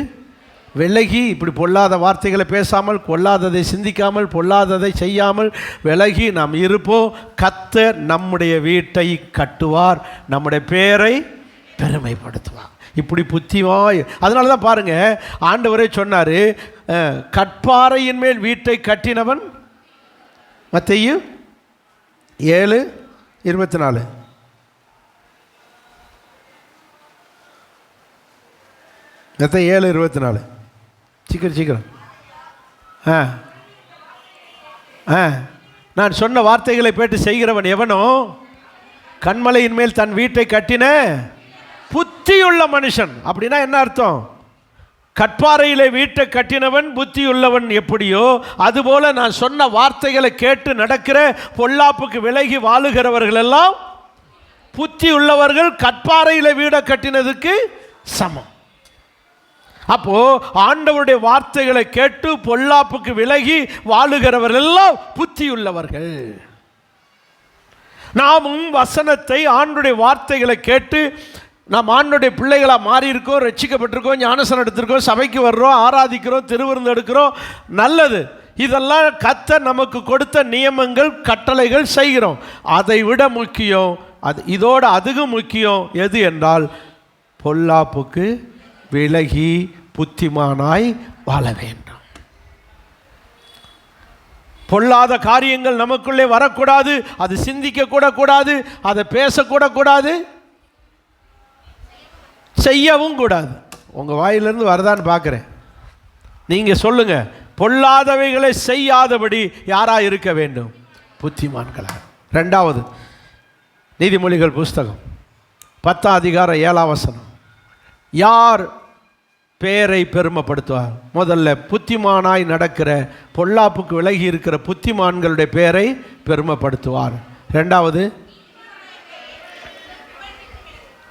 விலகி, இப்படி பொல்லாத வார்த்தைகளை பேசாமல், பொல்லாததை சிந்திக்காமல், பொல்லாததை செய்யாமல் விலகி நாம் இருப்போம். கர்த்தர் நம்முடைய வீட்டை கட்டுவார், நம்முடைய பேரை பெருமைப்படுத்துவார். இப்படி புத்திமாய். அதனால தான் பாருங்கள், ஆண்டவரே சொன்னார், கற்பாறையின் மேல் வீட்டை கட்டினவன். மத்தேயு 7:24. மத்தேயு 7:24. சீக்கிரம். நான் சொன்ன வார்த்தைகளை கேட்டு செய்கிறவன் எவனோ கண்மலையின் மேல் தன் வீட்டை கட்டின புத்தியுள்ள மனுஷன். அப்படின்னா என்ன அர்த்தம்? கற்பாறையிலே வீட்டை கட்டினவன் புத்தியுள்ளவன் எப்படியோ அதுபோல நான் சொன்ன வார்த்தைகளை கேட்டு நடக்கிற, பொல்லாப்புக்கு விலகி வாழுகிறவர்கள் எல்லாம் புத்தி உள்ளவர்கள், கற்பாறையிலே வீடை கட்டினதுக்கு சமம். அப்போ ஆண்டவருடைய வார்த்தைகளை கேட்டு பொல்லாப்புக்கு விலகி வாழுகிறவர்கள் எல்லாம் புத்தியுள்ளவர்கள். நாமும் வசனத்தை, ஆண்டவருடைய வார்த்தைகளை கேட்டு நாம் ஆண்டவருடைய பிள்ளைகளாக மாறி இருக்கோம், ரட்சிக்கப்பட்டிருக்கோம், ஞானஸ்நானம் எடுத்திருக்கோம், சபைக்கு வர்றோம், ஆராதிக்கிறோம், திருவிருந்து எடுக்கிறோம். நல்லது. இதெல்லாம் கர்த்தர் நமக்கு கொடுத்த நியமங்கள், கட்டளைகள் செய்கிறோம். அதை விட முக்கியம், இதோட அதுவும் முக்கியம் எது என்றால், பொல்லாப்புக்கு விலகி புத்திமானாய் வாழ வேண்டும். பொல்லாத காரியங்கள் நமக்குள்ளே வரக்கூடாது. அது சிந்திக்க கூட கூடாது, அதை பேசக்கூட கூடாது, செய்யவும் கூடாது. உங்கள் வாயிலிருந்து வரதான்னு பார்க்குறேன். நீங்கள் சொல்லுங்கள், பொல்லாதவைகளை செய்யாதபடி யாராக இருக்க வேண்டும்? புத்திமான்களாக. 2வது நீதிமொழிகள் புஸ்தகம் 10ஆம் அதிகாரம் 7ஆம் வசனம். யார் பேரை பெருமைப்படுத்துவார்? முதல்ல புத்திமானாய் நடக்கிற, பொல்லாப்புக்கு விலகி இருக்கிற புத்திமான்களுடைய பேரை பெருமைப்படுத்துவார். 2வது,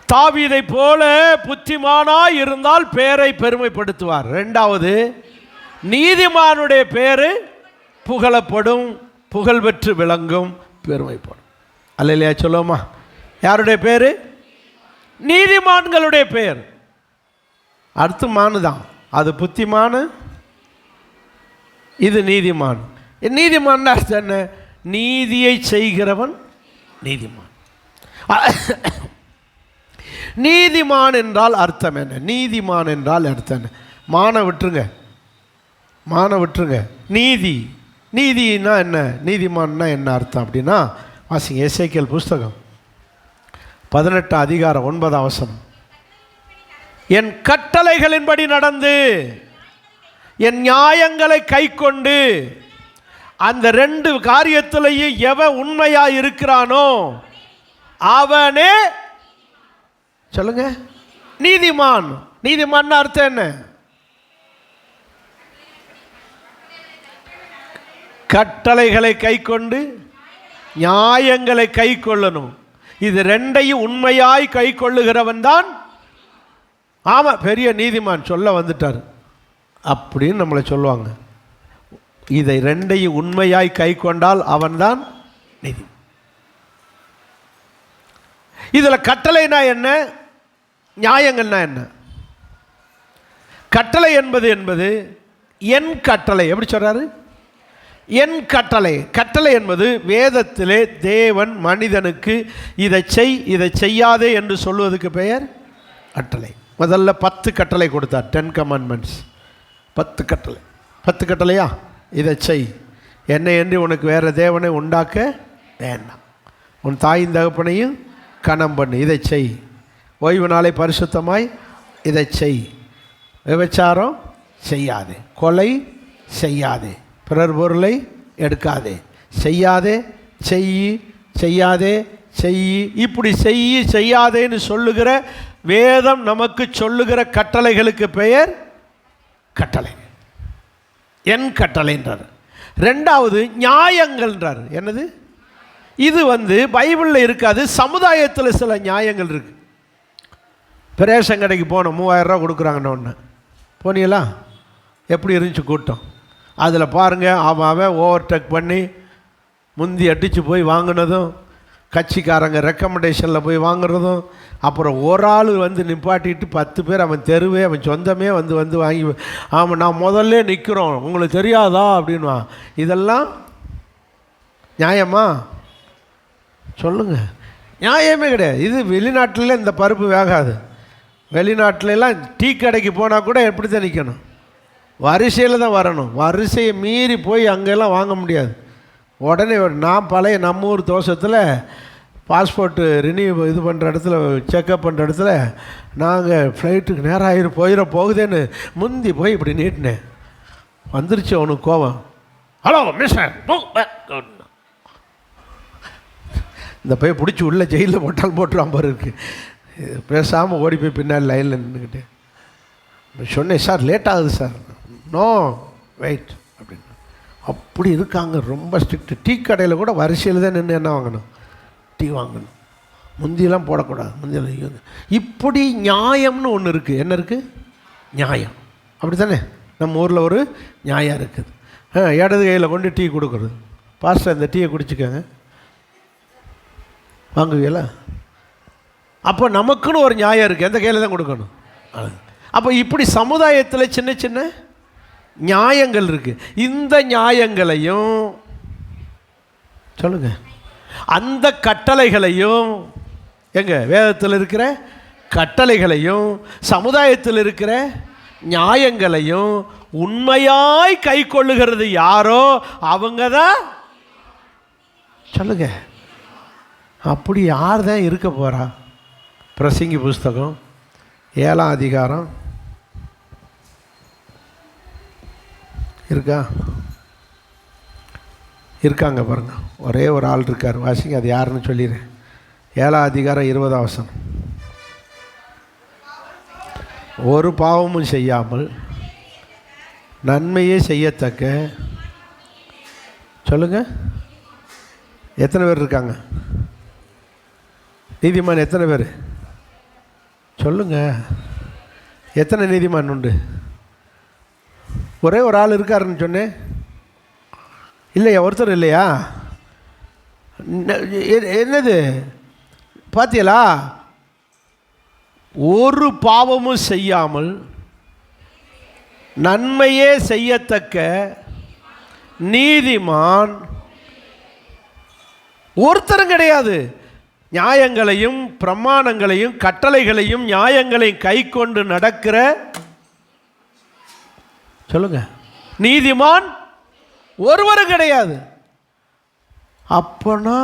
தாவீதை போல புத்திமானாய் இருந்தால் பேரை பெருமைப்படுத்துவார். 2வது, நீதிமானுடைய பேரு புகழப்படும், புகழ் பெற்று விளங்கும், பெருமைப்படும். அல்லையா சொல்லுமா? யாருடைய பேரு? நீதிமான்களுடைய பேர். அடுத்து மானு தான். அது புத்திமானு, இது நீதிமான். நீதிமான் அர்த்தம் என்ன? நீதியை செய்கிறவன் நீதிமான். நீதிமான் என்றால் அர்த்தம் என்ன? நீதிமான் என்றால் அர்த்தம் என்ன? மான விட்டுருங்க, மான விட்டுருங்க. நீதி, நீதினா என்ன? நீதிமான்னா என்ன அர்த்தம் அப்படின்னா, வாசிங்க எசேக்கியேல் புஸ்தகம் 18 அதிகாரம் 9 வசனம். என் கட்டளைகளின்படி நடந்து என் நியாயங்களை கை கொண்டு, அந்த 2 காரியத்திலேயும் எவன் உண்மையாக இருக்கிறானோ அவனே சொல்லுங்க நீதிமான். நீதிமான் அர்த்தம் என்ன? கட்டளைகளை கை கொண்டு நியாயங்களை கை கொள்ளணும். இது 2ஐயும் உண்மையாய் கை கொள்ளுகிறவன் தான். ஆமாம், பெரிய நீதிமான் சொல்ல வந்துட்டார் அப்படின்னு நம்மளை சொல்லுவாங்க. இதை 2ஐயும் உண்மையாய் கை கொண்டால் அவன்தான் நீதி. இதில் கட்டளைனா என்ன, நியாயங்கள்னா என்ன? கட்டளை என்பது என் கட்டளை. எப்படி சொல்றாரு? என் கட்டளை. கட்டளை என்பது வேதத்திலே தேவன் மனிதனுக்கு இதை செய், இதை செய்யாதே என்று சொல்வதற்கு பெயர் கட்டளை. முதல்ல 10 கட்டளை கொடுத்தார், 10 commandments. 10 கட்டளை. 10 கட்டளையா? இதை செய், என்னை என்று உனக்கு வேறு தேவனை உண்டாக்க வேண்டாம், உன் தாயின் தகப்பனையும் கனம் பண்ணு, இதை செய், ஓய்வு நாளை பரிசுத்தமாய் இதை செய், விபச்சாரம் செய்யாதே, கொலை செய்யாதே, பிறர் பொருளை எடுக்காதே, செய்யாதே, செய், செய்யாதே, செய். இப்படி செய் செய்யாதேன்னு சொல்லுகிற வேதம் நமக்கு சொல்லுகிற கட்டளைகளுக்கு பெயர் கட்டளை. என் கட்டளைன்றார். 2வது நியாயங்கள்ன்றார். என்னது? இது பைபிளில் இருக்காது, சமுதாயத்தில் சில நியாயங்கள் இருக்கு. பிரேஷன் கடைக்கு போனோம், 3000 ரூபா கொடுக்குறாங்கன்னு ஒன்று போனீங்களா? எப்படி இருந்துச்சு கூட்டம்? அதில் பாருங்கள், அவன் ஓவர்டேக் பண்ணி முந்தி அடித்து போய் வாங்கினதும், கட்சிக்காரங்க ரெக்கமெண்டேஷனில் போய் வாங்குறதும், அப்புறம் ஒரு ஆள் நிப்பாட்டிட்டு 10 பேர் அவன் தெருவே, அவன் சொந்தமே வந்து வாங்கி, ஆமாம் நான் முதல்ல நிற்கிறோம் உங்களுக்கு தெரியாதா அப்படின்வான். இதெல்லாம் நியாயமா? சொல்லுங்கள், நியாயமே கிடையாது. இது வெளிநாட்டில் இந்த பருப்பு வேகாது. வெளிநாட்டிலலாம் டீ கடைக்கு போனால் கூட எப்படி தான் நிற்கணும்? வரிசையில் தான் வரணும். வரிசையை மீறி போய் அங்கெல்லாம் வாங்க முடியாது. உடனே நான் பழைய நம்ம ஊர் தோஷத்தில் பாஸ்போர்ட்டு ரினியூ இது பண்ணுற இடத்துல, செக்கப் பண்ணுற இடத்துல, நாங்கள் ஃப்ளைட்டுக்கு நேரம் போயிட போகுதேன்னு முந்தி போய் இப்படி நீட்டினேன். வந்துருச்சு அவனுக்கு கோவம். ஹலோ மிஸ்டர், இந்த போய் பிடிச்சி உள்ள ஜெயிலில் போட்டால் போட்டுருவான் பாரு இருக்கு. பேசாமல் ஓடி போய் பின்னாடி லைனில் நின்றுக்கிட்டு சொன்னேன், சார் லேட் ஆகுது சார். நோ வெயிட் அப்படின்னு. அப்படி இருக்காங்க, ரொம்ப ஸ்ட்ரிக்ட். டீ கடையில் கூட வரிசையில் தான் நின்று என்ன வாங்கணும்? டீ வாங்கணும். முந்தியெல்லாம் போடக்கூடாது. முந்தியெல்லாம் இப்படி நியாயம்னு ஒன்று இருக்குது. என்ன இருக்குது? நியாயம். அப்படி தானே நம்ம ஊரில் ஒரு நியாயம் இருக்குது. இடது கையில் கொண்டு டீ கொடுக்குறது. பாஸ்டர் இந்த டீயை குடிச்சிக்கோங்க, வாங்குவீங்களா? அப்போ நமக்குன்னு ஒரு நியாயம் இருக்குது, எந்த கையில் தான் கொடுக்கணும். அப்போ இப்படி சமுதாயத்தில் சின்ன சின்ன நியாயங்கள் இருக்குது. இந்த நியாயங்களையும் சொல்லுங்கள், அந்த கட்டளைகளையும், எங்க வேதத்தில் இருக்கிற கட்டளைகளையும் சமுதாயத்தில் இருக்கிற நியாயங்களையும் உண்மையாய் கை கொள்ளுகிறது யாரோ அவங்க தான். சொல்லுங்க, அப்படி யார் தான் இருக்க போகிறா? பிரசங்கி புஸ்தகம் 7ஆம் அதிகாரம் இருக்கா? இருக்காங்க பாருங்க. ஒரே ஒரு ஆள் இருக்கார், வாசிங்க. அது யாருன்னு சொல்லிடுறேன். 7ஆம் அதிகாரம் 20ஆம் வசனம். ஒரு பாவமும் செய்யாமல் நன்மையே செய்யத்தக்க, சொல்லுங்க, எத்தனை பேர் இருக்காங்க? நீதிமான் எத்தனை பேர்? சொல்லுங்க, எத்தனை நீதிமான் உண்டு? ஒரே ஒரு ஆள் இருக்காருன்னு சொன்னேன் இல்லையா? ஒருத்தர் இல்லையா? என்னது பார்த்தீங்களா? ஒரு பாவமும் செய்யாமல் நன்மையே செய்யத்தக்க நீதிமான் ஒருத்தரும் கிடையாது. நியாயங்களையும் பிரமாணங்களையும் கட்டளைகளையும் நியாயங்களையும் கை கொண்டு நடக்கிற சொல்லுங்க நீதிமான் ஒருவரும் கிடையாது. அப்போனா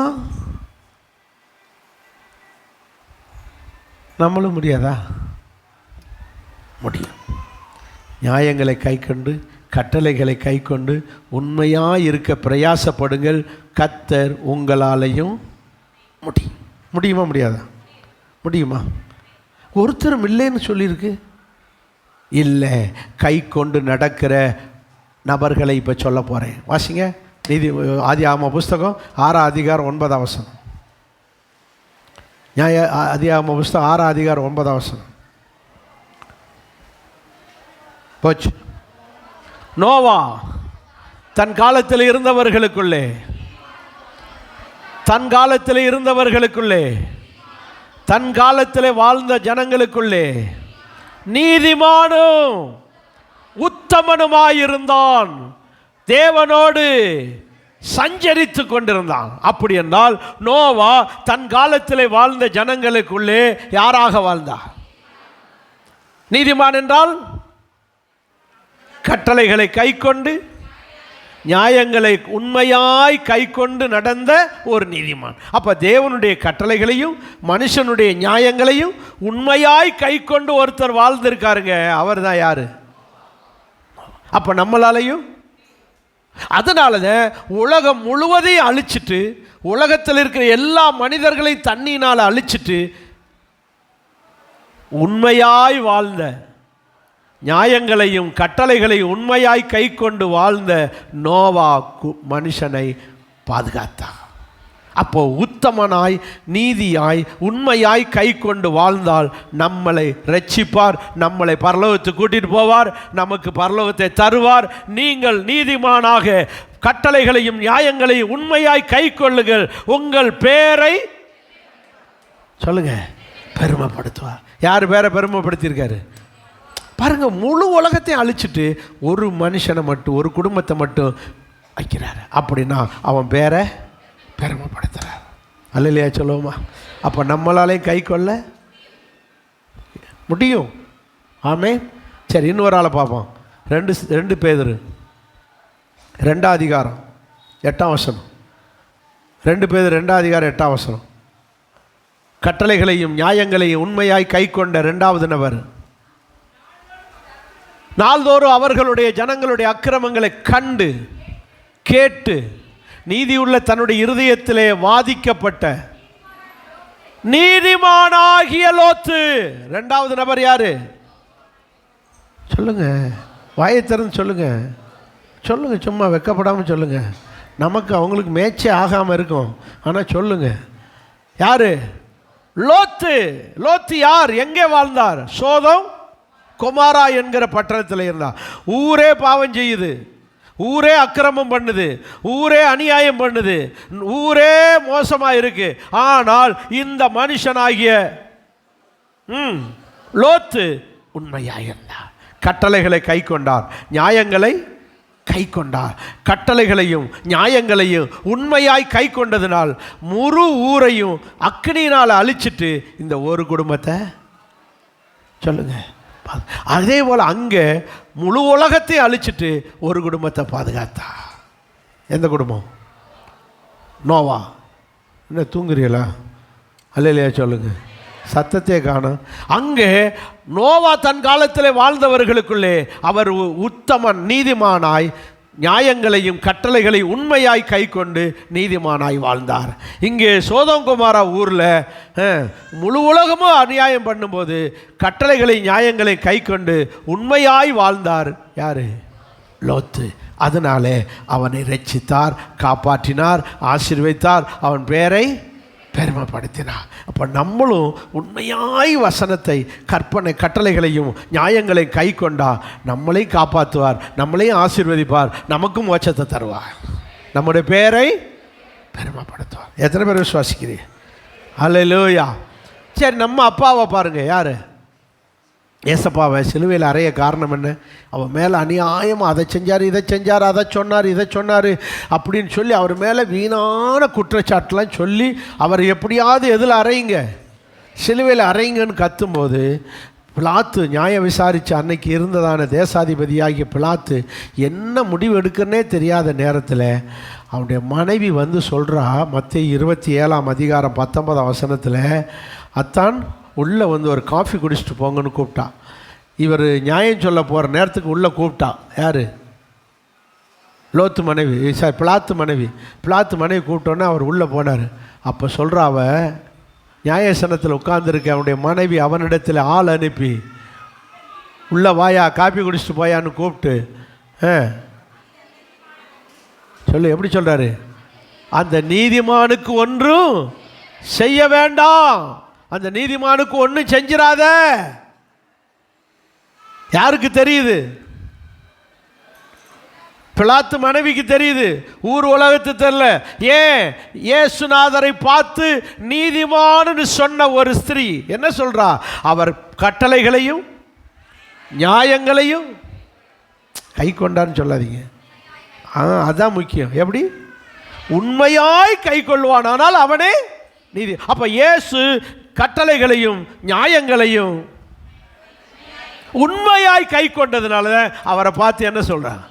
நம்மளும் முடியாதா? முடியும். நியாயங்களை கை கொண்டு கட்டளைகளை கை கொண்டு உண்மையாக இருக்க பிரயாசப்படுங்கள், கர்த்தர் உங்களாலையும் முடியும். முடியுமா முடியாதா? முடியுமா? ஒருத்தரும் இல்லைன்னு சொல்லியிருக்கு. இல்லை, கை கொண்டு நடக்கிற நபர்களை இப்போ சொல்ல போகிறேன். வாசிங்க ஆதியாகம புஸ்தகம் 6ஆம் அதிகாரம் 9ஆம் வசனம். ஆதியாகம புஸ்தகம் 6ஆம் அதிகாரம் 9ஆம் வசனம். போச்சு. நோவா தன் காலத்தில் இருந்தவர்களுக்குள்ளே தன் காலத்தில் வாழ்ந்த ஜனங்களுக்குள்ளே நீதிமானும் உத்தமனுமாயிருந்தான், தேவனோடு சஞ்சரித்து கொண்டிருந்தான். அப்படி என்றால் நோவா தன் காலத்தில் வாழ்ந்த ஜனங்களுக்குள்ளே யாராக வாழ்ந்தார்? நீதிமான் என்றால் கட்டளைகளை கை கொண்டு நியாயங்களை உண்மையாய் கை கொண்டு நடந்த ஒரு நீதிமான். அப்போ தேவனுடைய கட்டளைகளையும் மனுஷனுடைய நியாயங்களையும் உண்மையாய் கை கொண்டு ஒருத்தர் வாழ்ந்திருக்காருங்க. அவர் தான் யாரு? அப்போ நம்மளாலையும். அதனால தான் உலகம் முழுவதையும் அழிச்சிட்டு, உலகத்தில் இருக்கிற எல்லா மனிதர்களையும் தண்ணினால் அழிச்சிட்டு உண்மையாய் வாழ்ந்த நியாயங்களையும் கட்டளைகளையும் உண்மையாய் கை கொண்டு வாழ்ந்த நோவா மனுஷனை பாதுகாத்தார். அப்போ உத்தமனாய் நீதியாய் உண்மையாய் கை கொண்டு வாழ்ந்தால் நம்மளை ரட்சிப்பார், நம்மளை பரலோகத்துக்கு கூட்டிட்டு போவார், நமக்கு பரலோகத்தை தருவார். நீங்கள் நீதிமானாக கட்டளைகளையும் நியாயங்களையும் உண்மையாய் கை கொள்ளுங்கள், உங்கள் பேரை சொல்லுங்க பெருமைப்படுத்துவார். யார் பேரை பெருமைப்படுத்தியிருக்காரு பாருங்க. முழு உலகத்தையும் அழிச்சிட்டு ஒரு மனுஷனை மட்டும், ஒரு குடும்பத்தை மட்டும் வைக்கிறாரு. அப்படின்னா அவன் பேரை பெருமைப்படுத்துறார். அல்லையா சொல்லுவோமா? அப்போ நம்மளாலே கை கொள்ள முடியும். ஆமே. சரி, இன்னொரு ஆளை பார்ப்போம். 2 பேதுரு 2ஆம் அதிகாரம் 8ஆம் வசனம். 2 பேதுரு 2ஆம் அதிகாரம் 8ஆம் வசனம். கட்டளைகளையும் நியாயங்களையும் உண்மையாய் கை கொண்ட 2வது நபர். நாள்தோறும் அவர்களுடைய ஜனங்களுடைய அக்கிரமங்களை கண்டு கேட்டு நீதியுள்ள தன்னுடைய இருதயத்திலே வாதிக்கப்பட்ட நீதிமானாகிய லோத்து. 2வது நபர் யாரு? சொல்லுங்க, வாயை திறந்து சொல்லுங்க. சொல்லுங்க, சும்மா வெக்கப்படாமல் சொல்லுங்க. நமக்கு அவங்களுக்கு மேட்சே ஆகாமல் இருக்கும், ஆனால் சொல்லுங்க. யாரு? லோத்து. லோத்து யார்? எங்கே வாழ்ந்தார்? சோதம் கொமாரா என்கிற பட்டணத்தில் இருந்தார். ஊரே பாவம் செய்யுது, ஊரே அக்கிரமம் பண்ணுது, ஊரே அநியாயம் பண்ணுது, ஊரே மோசமாக இருக்கு. ஆனால் இந்த மனுஷனாகிய லோத்து உண்மையாக இருந்தார். கட்டளைகளை கை கொண்டார், நியாயங்களை கை கொண்டார். கட்டளைகளையும் நியாயங்களையும் உண்மையாய் கை கொண்டதினால் முழு ஊரையும் அக்னியினால் அழிச்சிட்டு இந்த ஒரு குடும்பத்தை சொல்லுங்க. அதே போல் அங்கே முழு உலகத்தை அழிச்சிட்டு ஒரு குடும்பத்தை பாதுகாத்தா. எந்த குடும்பம்? நோவா. என்ன தூங்குறீங்களா? அல்லையா சொல்லுங்க, சத்தத்தையே காணும். அங்கே நோவா தன் காலத்தில் வாழ்ந்தவர்களுக்குள்ளே அவர் உத்தமன், நீதிமானாய் நியாயங்களையும் கட்டளைகளையும் உண்மையாய் கை கொண்டு நீதிமானாய் வாழ்ந்தார். இங்கே சோதம் குமாரா ஊரில் முழு உலகமும் அநியாயம் பண்ணும்போது கட்டளைகளை நியாயங்களை கை கொண்டு உண்மையாய் வாழ்ந்தார். யாரு? லோத்து. அதனாலே அவனை ரட்சித்தார், காப்பாற்றினார், ஆசீர்வதித்தார், அவன் பேரை பெருமைப்படுத்தினார். அப்போ நம்மளும் உண்மையாய் வசனத்தை கற்பனை கட்டளைகளையும் நியாயங்களையும் கை கொண்டா நம்மளையும் காப்பாற்றுவார், நம்மளையும் ஆசீர்வதிப்பார், நமக்கும் மோட்சத்தை தருவார், நம்முடைய பேரை பெருமைப்படுத்துவார். எத்தனை பேர் விசுவாசிக்கிறீங்க? அல்லேலூயா. சரி, நம்ம அப்பாவை பாருங்க. யாரு? ஏசப்பாவை சிலுவையில் அறைய காரணம் என்ன? அவன் மேலே அநியாயமாக அதை செஞ்சார், இதை செஞ்சார், அதை சொன்னார், இதை சொன்னார் அப்படின்னு சொல்லி அவர் மேலே வீணான குற்றச்சாட்டுலாம் சொல்லி அவர் எப்படியாவது எதில் அறையுங்க, சிலுவையில் அறையுங்கன்னு கத்தும்போது பிலாத்து நியாயம் விசாரித்து அன்னைக்கு இருந்ததான தேசாதிபதியாகிய பிலாத்து என்ன முடிவு எடுக்கிறனே தெரியாத நேரத்தில் அவனுடைய மனைவி வந்து சொல்கிறா, மத்தேயு 27:19 அத்தான் உள்ளே வந்து ஒரு காஃபி குடிச்சிட்டு போங்கன்னு கூப்பிட்டா. இவர் நியாயம் சொல்ல போகிற நேரத்துக்கு உள்ளே கூப்பிட்டா. யார்? லோத்து மனைவி, பிலாத்து மனைவி. பிலாத்து மனைவி கூப்பிட்டோன்னே அவர் உள்ளே போனார். அப்போ சொல்கிறா, அவ நியாயசனத்தில் உட்கார்ந்துருக்க அவனுடைய மனைவி அவனிடத்தில் ஆள் அனுப்பி உள்ள வாயா, காப்பி குடிச்சிட்டு போயான்னு கூப்பிட்டு சொல்லு. எப்படி சொல்கிறாரு? அந்த நீதிமானுக்கு ஒன்றும் செய்ய வேண்டாம், அந்த நீதிமானுக்கு ஒன்றும் செஞ்சிடாத. யாருக்கு தெரியுது? பிலாத்து மனைவிக்கு தெரியுது, ஊர் உலகத்து தெரியல. ஏன்? இயேசுநாதரை பார்த்து நீதிமான்னு சொன்ன ஒரு ஸ்திரீ என்ன சொல்றா? அவர் கட்டளைகளையும் நியாயங்களையும் கை கொண்டான்னு சொல்லாதீங்க, அதான் முக்கியம். எப்படி? உண்மையாய் கை கொள்வான், ஆனால் அவனே நீதி. அப்ப இயேசு கட்டளைகளையும் நியாயங்களையும் உண்மையாய் கை கொண்டதுனால அவரை பார்த்து என்ன சொல்றான்?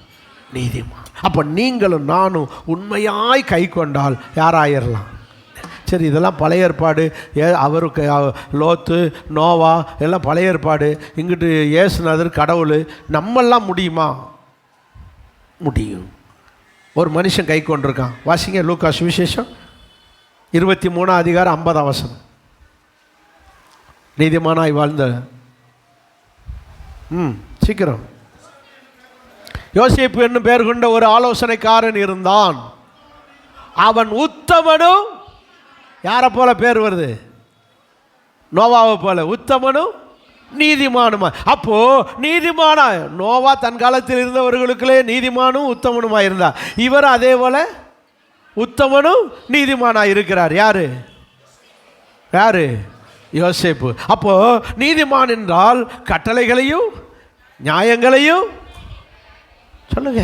நீதிமான். அப்ப நீங்களும் நானும் உண்மையாய் கை கொண்டால் யாராயிரலாம்? சரி, இதெல்லாம் பழைய ஏற்பாடு. அவருக்கு லோத்து நோவா எல்லாம் பழைய ஏற்பாடு. இங்கிட்டு இயேசுநாதர் கடவுள். நம்மெல்லாம் முடியுமா? முடியும். ஒரு மனுஷன் கை கொண்டிருக்கான். வாசிங்க லூக்கா சுவிசேஷம் 23:50. நீதிமானாய் வாழ்ந்த சீக்கிரம். யோசேப்பு என்னும் பெயர் கொண்ட ஒரு ஆலோசனைக்காரன் இருந்தான். அவன் உத்தமனும், யாரை போல பேர் வருது? நோவாவை போல உத்தமனும் நீதிமானுமா. அப்போ நீதிமானா நோவா தன் காலத்தில் இருந்தவர்களுக்குள்ளே நீதிமானும் உத்தமனுமா இருந்தா, இவர் அதே போல உத்தமனும் நீதிமானா இருக்கிறார். யாரு? யாரு? யோசேப்பு. அப்போ நீதிமான் என்றால் கட்டளைகளையும் நியாயங்களையும் சொல்லுங்க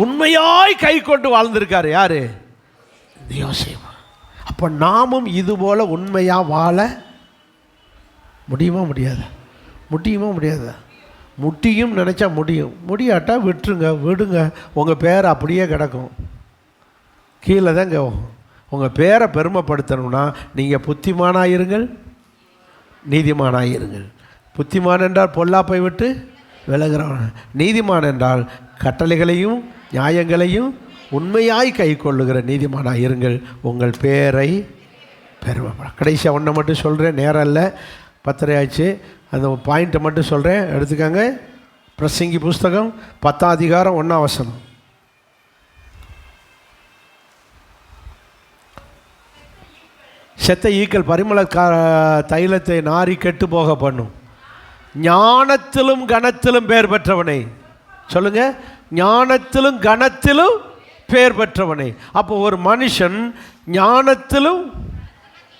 உண்மையாய் கை கொண்டு வாழ்ந்திருக்காரு. யாரு? யோசேப்பு. அப்போ நாமும் இது போல உண்மையா வாழ முடியுமா? முடியாது. முடியுமா? முடியாது. முடியும் நினைச்சா முடியும், முடியாட்டா விட்டுருங்க, விடுங்க. உங்கள் பேரை அப்படியே கிடக்கும், கீழே தாங்க. உங்கள் பேரை பெருமைப்படுத்தணும்னா நீங்கள் புத்திமானாக இருங்கள், நீதிமானாக இருங்கள். புத்திமான் என்றால் பொல்லாப்பை விட்டு விலகிறவன், நீதிமான் என்றால் கட்டளைகளையும் நியாயங்களையும் உண்மையாய் கை கொள்ளுகிற நீதிமானாக இருங்கள். உங்கள் பேரை பெருமைப்பட. கடைசியாக ஒன்றை மட்டும் சொல்கிறேன், நேரம் இல்லை, 10:30 ஆயிடுச்சு. அந்த பாயிண்ட்டை மட்டும் சொல்கிறேன், எடுத்துக்காங்க. பிரசங்கி புஸ்தகம் 10:1. செத்த ஈக்கள் பரிமள தைலத்தை நாரி கெட்டு போக பண்ணும். ஞானத்திலும் கனத்திலும் பேர் பெற்றவனை சொல்லுங்க, ஞானத்திலும் கனத்திலும் பேர் பெற்றவனை. அப்போ ஒரு மனுஷன் ஞானத்திலும்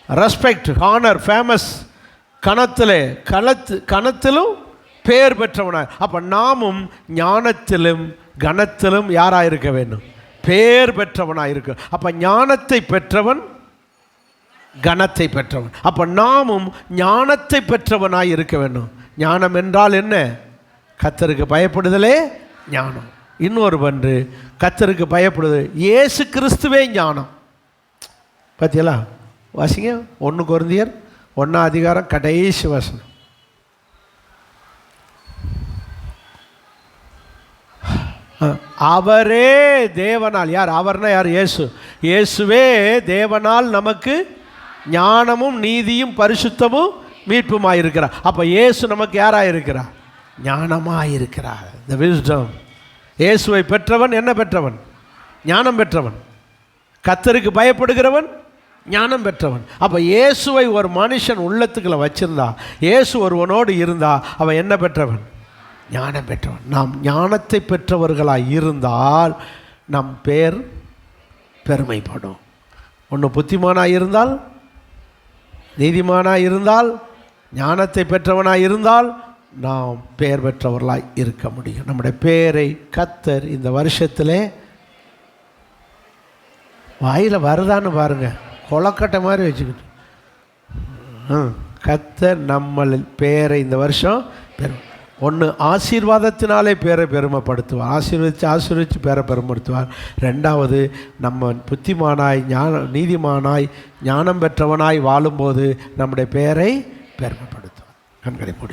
ரெஸ்பெக்ட், ஹானர், ஃபேமஸ், கனத்திலும் பேர் பெற்றவனாய். அப்போ நாமும் ஞானத்திலும் கனத்திலும் யாராக இருக்க வேண்டும்? பேர் பெற்றவனாக இருக்க. அப்போ ஞானத்தை பெற்றவன் கனத்தை பெற்றவன். அப்போ நாமும் ஞானத்தை பெற்றவனாய் இருக்க வேண்டும். ஞானம் என்றால் என்ன? கர்த்தருக்கு பயப்படுதலே ஞானம். இன்னொரு பன்று கர்த்தருக்கு பயப்படுது, இயேசு கிறிஸ்துவே ஞானம். பார்த்தீங்களா? வாசிங்க 1 கொரிந்தியர் 1 கடைசி வசனம். அவரே தேவனால், யார் அவர்னா யார்? இயேசு. இயேசுவே தேவனால் நமக்கு ஞானமும் நீதியும் பரிசுத்தமும் மீட்புமாய் இருக்கிறார். அப்போ இயேசு நமக்கு யாராக இருக்கிறார்? ஞானமாக இருக்கிறார். த விஸ்டம். இயேசுவை பெற்றவன் என்ன பெற்றவன்? ஞானம் பெற்றவன். கர்த்தருக்கு பயப்படுகிறவன் ஞானம் பெற்றவன். அப்போ இயேசுவை ஒரு மனுஷன் உள்ளத்துக்குள்ள வச்சிருந்தா, இயேசு ஒருவனோடு இருந்தா, அவன் என்ன பெற்றவன்? ஞானம் பெற்றவன். நாம் ஞானத்தை பெற்றவர்களாக இருந்தால் நம் பேர் பெருமைப்படும். ஒன்று புத்திமானாக இருந்தால், நீதிமானாக இருந்தால், ஞானத்தை பெற்றவனாக இருந்தால் நாம் பெயர் பெற்றவர்களாய் இருக்க முடியும். நம்முடைய பெயரை கர்த்தர் இந்த வருஷத்திலே வாயில் வருதான்னு பாருங்கள், கொலக்கட்டை மாதிரி வச்சுக்கிட்டு கர்த்தர் நம்ம பேரை இந்த வருஷம் ஒன்று ஆசீர்வாதத்தினாலே பேரை பெருமைப்படுத்துவார், ஆசீர்வதித்து பேரை பெருமைப்படுத்துவார். ரெண்டாவது, நம்ம புத்திமானாய் நீதிமானாய் ஞானம் பெற்றவனாய் வாழும்போது நம்முடைய பேரை பெருமைப்படுத்துவார். கண்களை மூடி